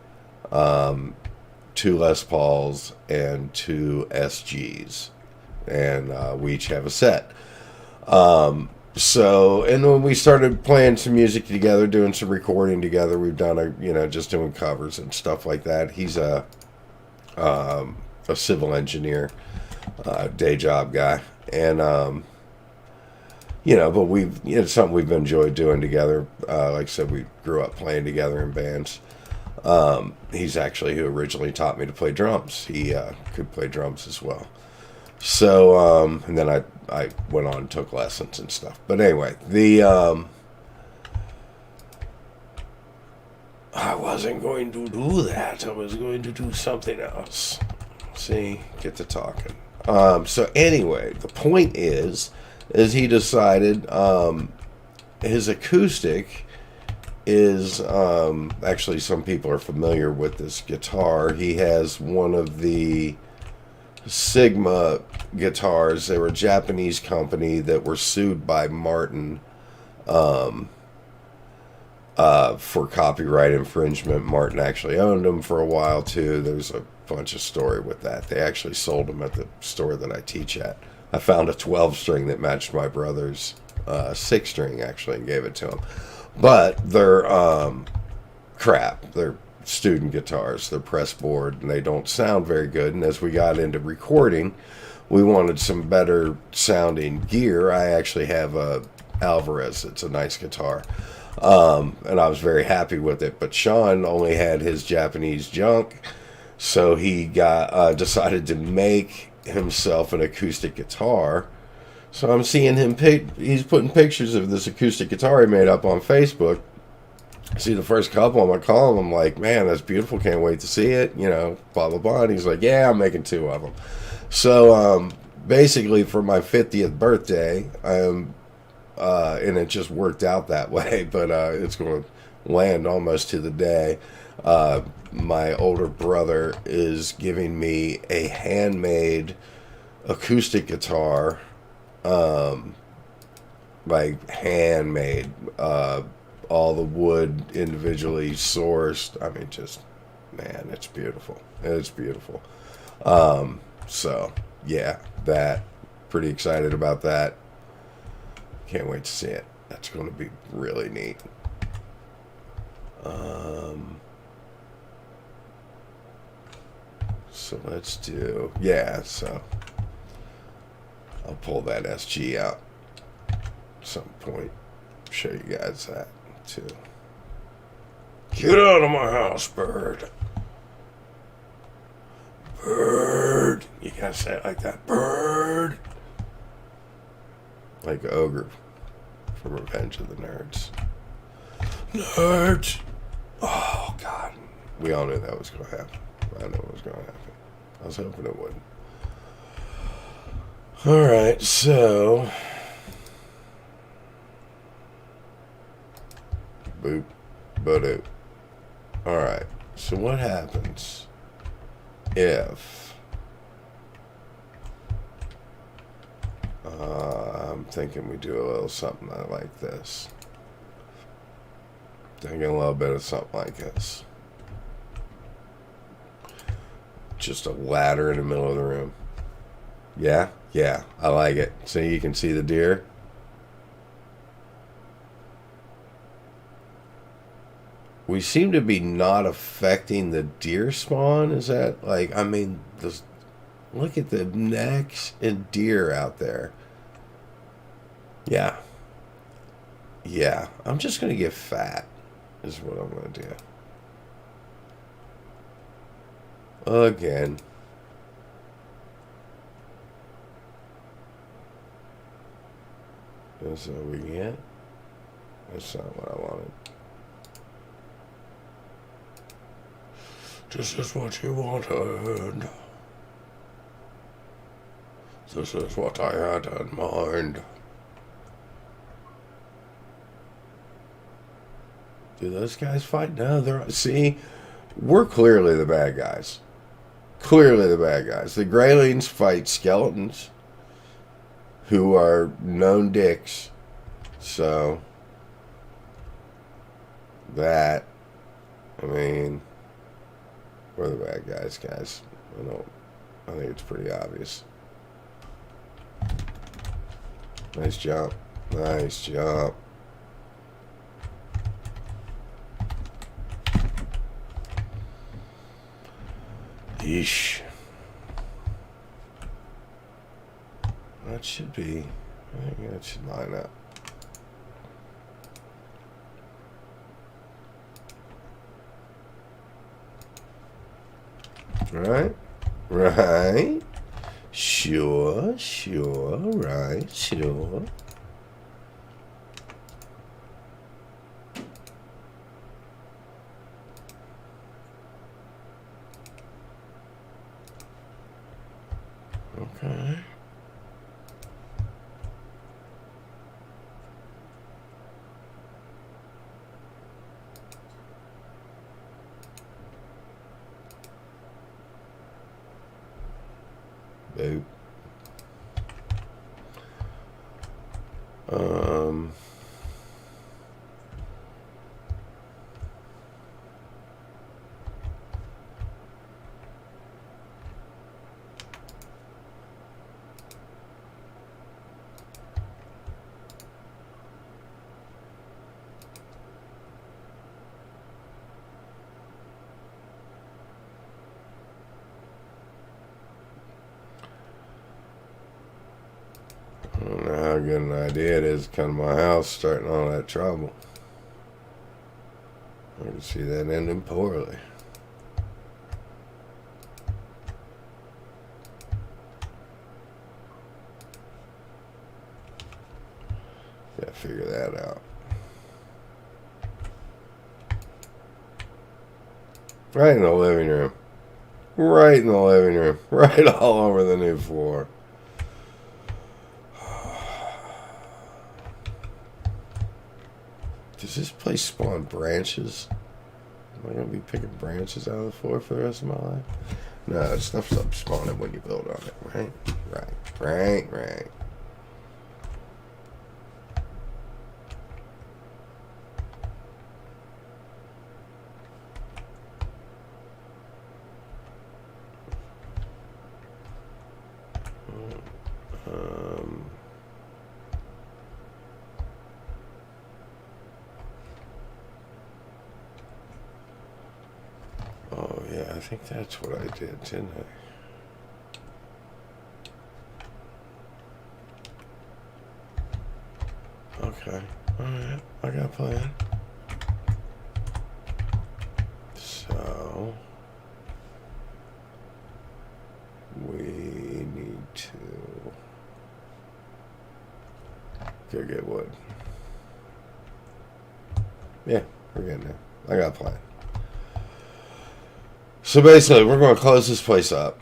2 Les Pauls and 2 SGs, and we each have a set. So, and when we started playing some music together, doing some recording together, we've done just doing covers and stuff like that. He's a civil engineer, day job guy, and but it's something we've enjoyed doing together. Like I said, we grew up playing together in bands. He's actually who originally taught me to play drums. He could play drums as well. So, and then I went on and took lessons and stuff. But anyway, I wasn't going to do that. I was going to do something else. See, get to talking. So anyway, the point is he decided his acoustic is actually, some people are familiar with this guitar. He has one of the Sigma guitars. They were a Japanese company that were sued by Martin for copyright infringement. Martin actually owned them for a while too. There's a bunch of story with that. They actually sold them at the store that I teach at. I found a 12-string that matched my brother's 6-string actually, and gave it to him. But they're crap. They're student guitars. They're press board, and they don't sound very good. And as we got into recording, we wanted some better sounding gear. I actually have a Alvarez. It's a nice guitar, and I was very happy with it. But Sean only had his Japanese junk, so he decided to make himself an acoustic guitar. So I'm seeing him he's putting pictures of this acoustic guitar he made up on Facebook. See the first couple, I'm going to call him. I'm like, man, that's beautiful. Can't wait to see it. Blah, blah, blah. And he's like, yeah, I'm making 2 of them. So basically for my 50th birthday, and it just worked out that way, but it's going to land almost to the day. My older brother is giving me a handmade acoustic guitar, like handmade, all the wood individually sourced. I mean, just, man, it's beautiful. It's beautiful. So yeah, pretty excited about that. Can't wait to see it. That's going to be really neat. So let's do, so I'll pull that SG out at some point. Show you guys that too. Get out of my house, bird. gotta say it like that. Bird. Like Ogre from Revenge of the Nerds. Nerds. Oh, God. We all knew that was going to happen. I knew it was going to happen. I was hoping it wouldn't. Alright, so... Boop. Ba-doop. Alright, so what happens if... I'm thinking we do a little something like this. Thinking a little bit of something like this. Just a ladder in the middle of the room. Yeah? Yeah, I like it. So you can see the deer. We seem to be not affecting the deer spawn. Is that like, I mean, look at the necks and deer out there. Yeah. Yeah, I'm just going to get fat, is what I'm going to do. Again. That's all we get. That's not what I wanted. This is what you wanted. This is what I had in mind. Do those guys fight? No, see, we're clearly the bad guys. Clearly the bad guys. The Greylings fight skeletons who are known dicks. So, that, I mean, we're the bad guys. I think it's pretty obvious. Nice jump. Nice jump. Yeesh. That should be, I think that should line up. Right? Right? Sure, right, sure. Okay. Boop. I don't know how good an idea it is to come to my house starting all that trouble. I can see that ending poorly. Gotta figure that out. Right in the living room. Right in the living room. Right all over the new floor. Does this place spawn branches? Am I going to be picking branches out of the floor for the rest of my life? No, stuff's up spawning when you build on it, right? Right. Oh, yeah, I think that's what I did, didn't I? Okay. Alright, I got a plan. So, we Go get wood. Yeah, we're getting there. I got a plan. So basically, we're going to close this place up.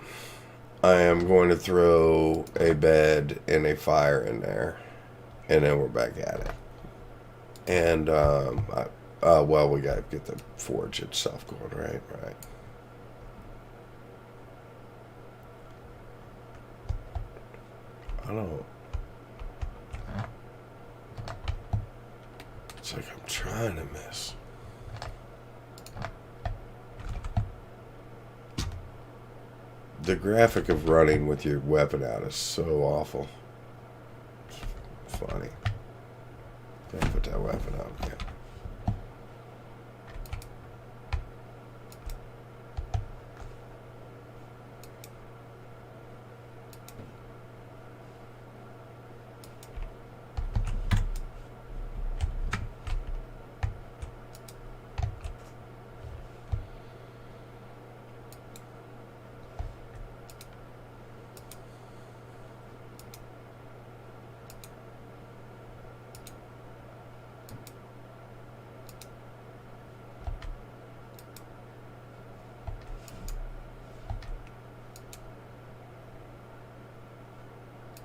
I am going to throw a bed and a fire in there, and then we're back at it. And well, we got to get the forge itself going, right? Right. I don't. It's like I'm trying to miss. The graphic of running with your weapon out is so awful. It's funny. Gotta put that weapon out again.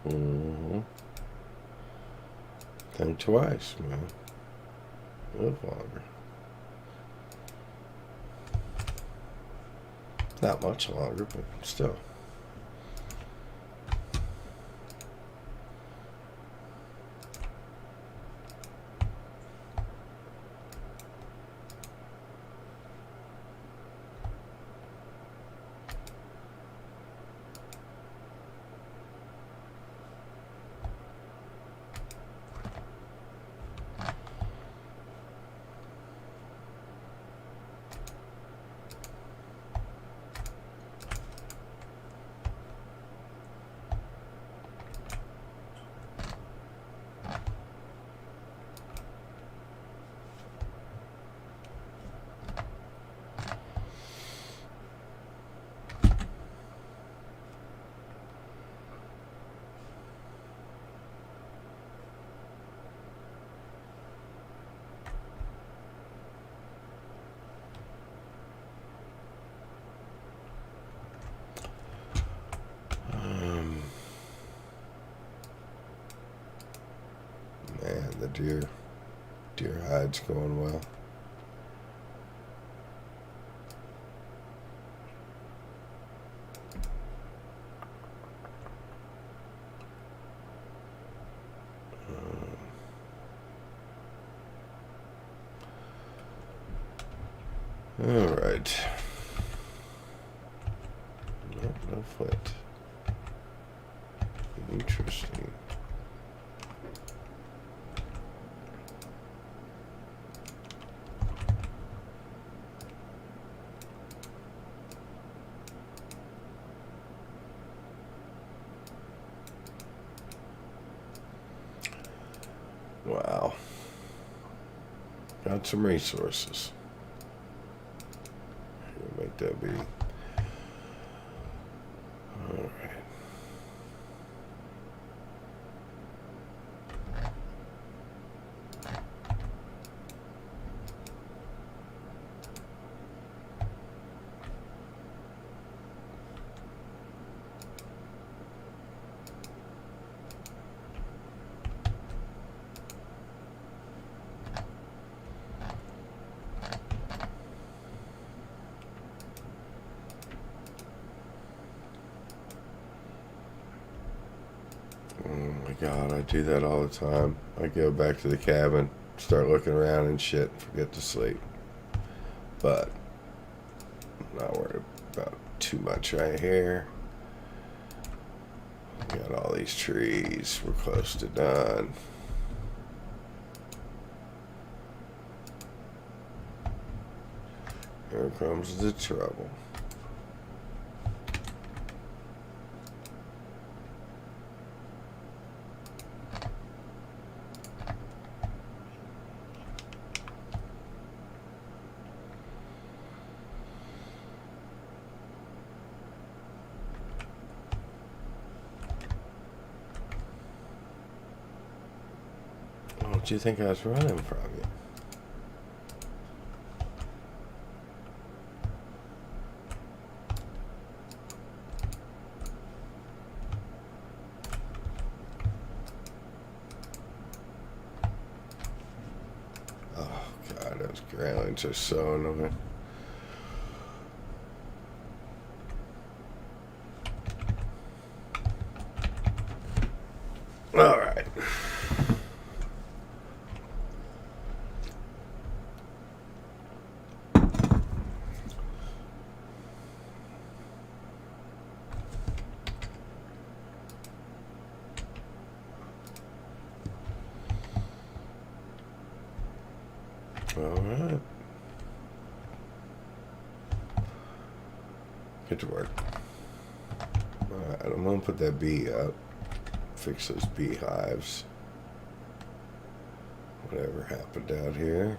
Mm-hmm. Think twice, man. A little longer. Not much longer, but still. Man, the deer hide's going well. All right. Nope, no foot. Interesting. Wow. Got some resources. Make that be. All right. Oh my God, I do that all the time. I go back to the cabin, start looking around and shit, and forget to sleep. But I'm not worried about too much right here. We got all these trees. We're close to done. Here comes the trouble. What do you think I was running from you? Oh, God, those groundlings are so annoying. All right. All right. Get to work. All right, I'm going to put that bee up. Fix those beehives. Whatever happened out here.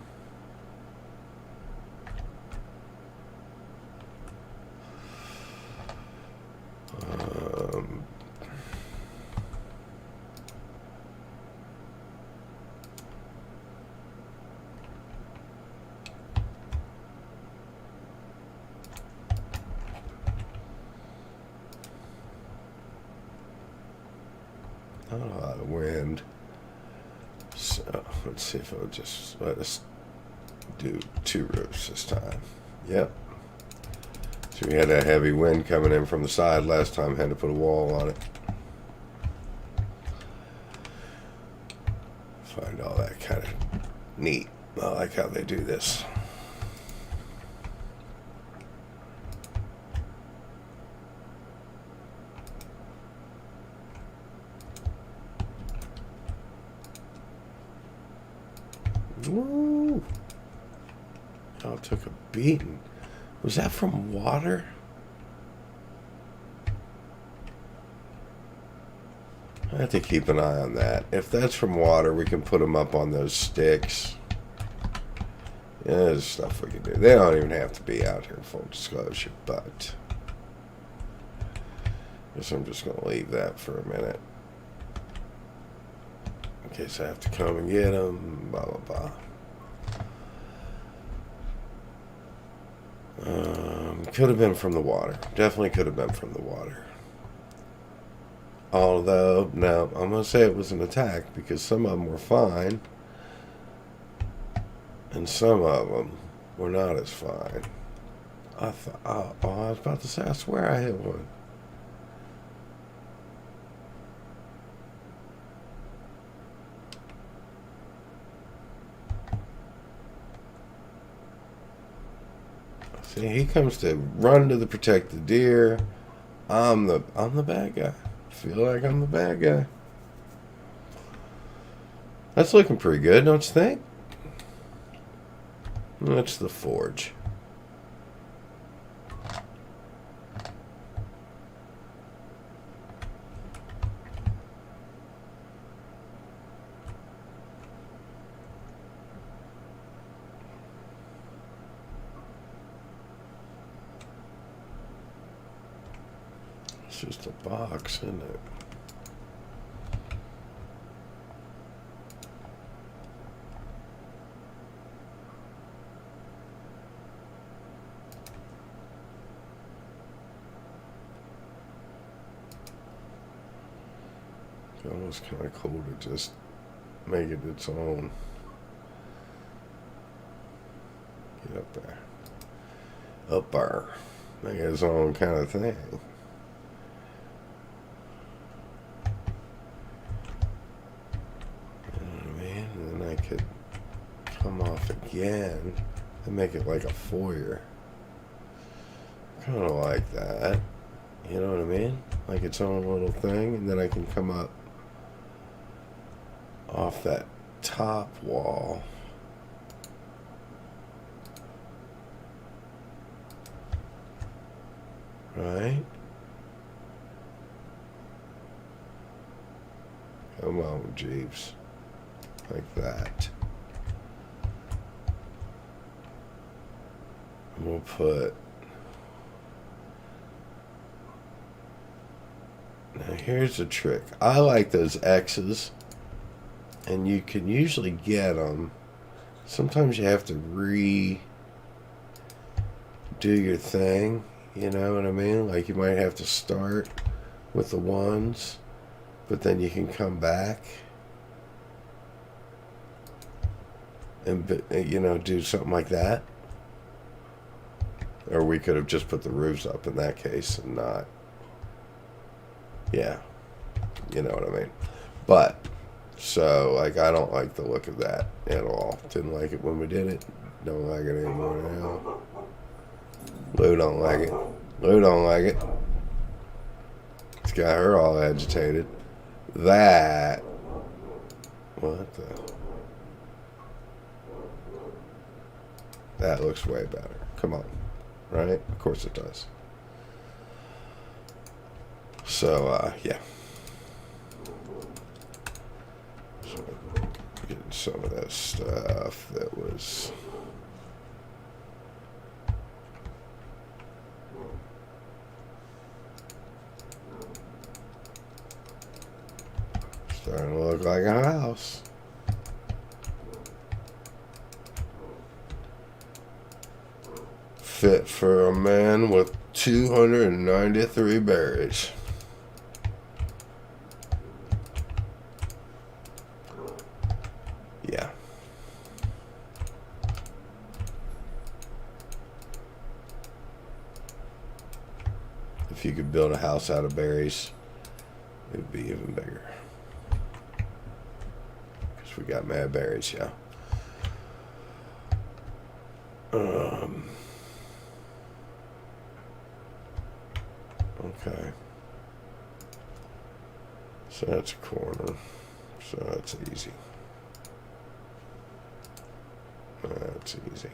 Not a lot of wind. So let's see if it'll just let us do 2 roofs this time. Yep. So we had that heavy wind coming in from the side last time. Had to put a wall on it. Find all that kind of neat. I like how they do this. Woo! Y'all took a beating. Was that from water? I have to keep an eye on that. If that's from water, we can put them up on those sticks. Yeah, there's stuff we can do. They don't even have to be out here, full disclosure, but I guess I'm just going to leave that for a minute. In case I have to come and get them, blah, blah, blah. Could have been from the water. Definitely could have been from the water. Although, no, I'm going to say it was an attack because some of them were fine. And some of them were not as fine. I was about to say, I swear I hit one. See, he comes to run to protect the deer. I'm the bad guy. Feel like I'm the bad guy. That's looking pretty good, don't you think? That's the forge. It's just a box, isn't it? It's almost kind of cool to just make it its own. Get up there. Up there. Make it its own kind of thing. Could come off again and make it like a foyer. Kind of like that. You know what I mean? Like its own little thing, and then I can come up off that top wall. Right? Come on, Jeeps. Like that. And we'll put... Now here's the trick. I like those X's and you can usually get them. Sometimes you have to redo your thing, you know what I mean? Like you might have to start with the ones, but then you can come back and, you know, do something like that. Or we could have just put the roofs up in that case and not. Yeah, you know what I mean. But, so, like, I don't like the look of that at all. Didn't like it when we did it. Don't like it anymore now. Lou don't like it. Lou don't like it. It's got her all agitated. That. What the? That looks way better. Come on. Right? Of course it does. So, yeah. So, getting some of that stuff that was... starting to look like a house. Fit for a man with 293 berries. Yeah. If you could build a house out of berries, it would be even bigger. Because we got mad berries, yeah. Okay. So that's a corner. So that's easy. That's easy.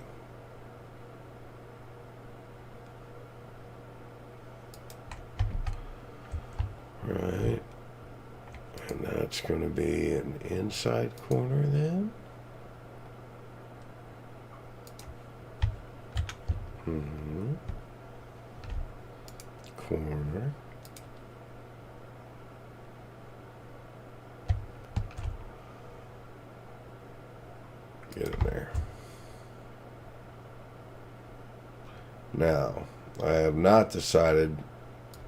Right. And that's going to be an inside corner then. Mm-hmm. Corner. Get in there. Now, I have not decided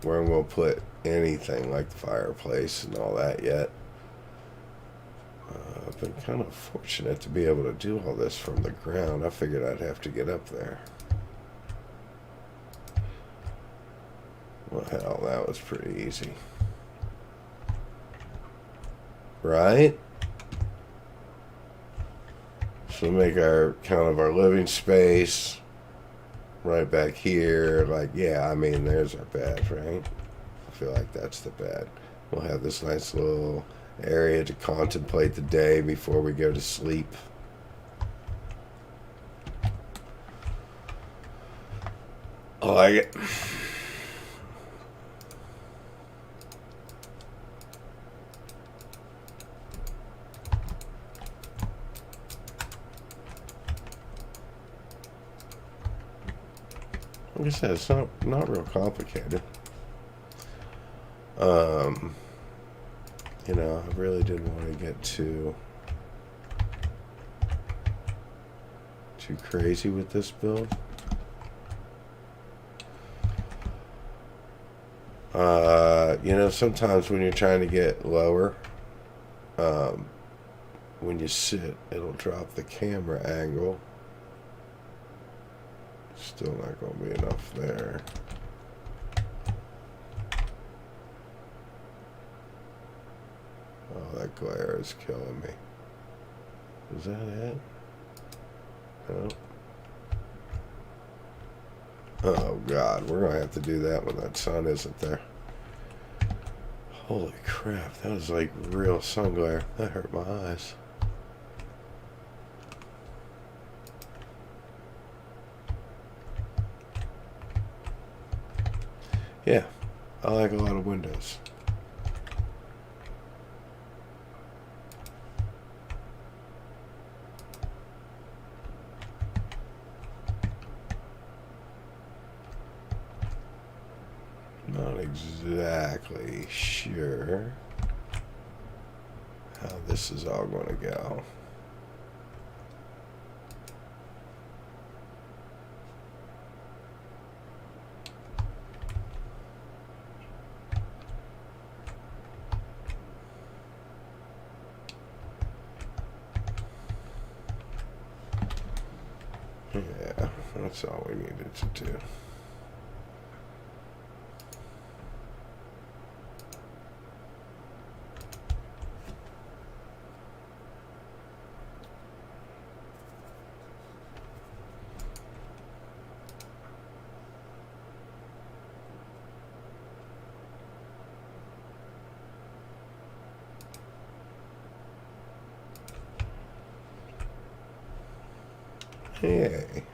where we'll put anything like the fireplace and all that yet. I've been kind of fortunate to be able to do all this from the ground. I figured I'd have to get up there. Well, hell, that was pretty easy. Right? So make our kind of our living space right back here. Like, yeah, I mean, there's our bed, right? I feel like that's the bed. We'll have this nice little area to contemplate the day before we go to sleep. I like it. Like I said, it's not real complicated. You know, I really didn't want to get too crazy with this build. You know, sometimes when you're trying to get lower, when you sit, it'll drop the camera angle. Still not going to be enough there. Oh, that glare is killing me. Is that it? No. Oh, God. We're going to have to do that when that sun isn't there. Holy crap. That was like real sun glare. That hurt my eyes. Yeah. I like a lot of windows. Not exactly sure how this is all going to go. Yeah, that's all we needed to do. Hey.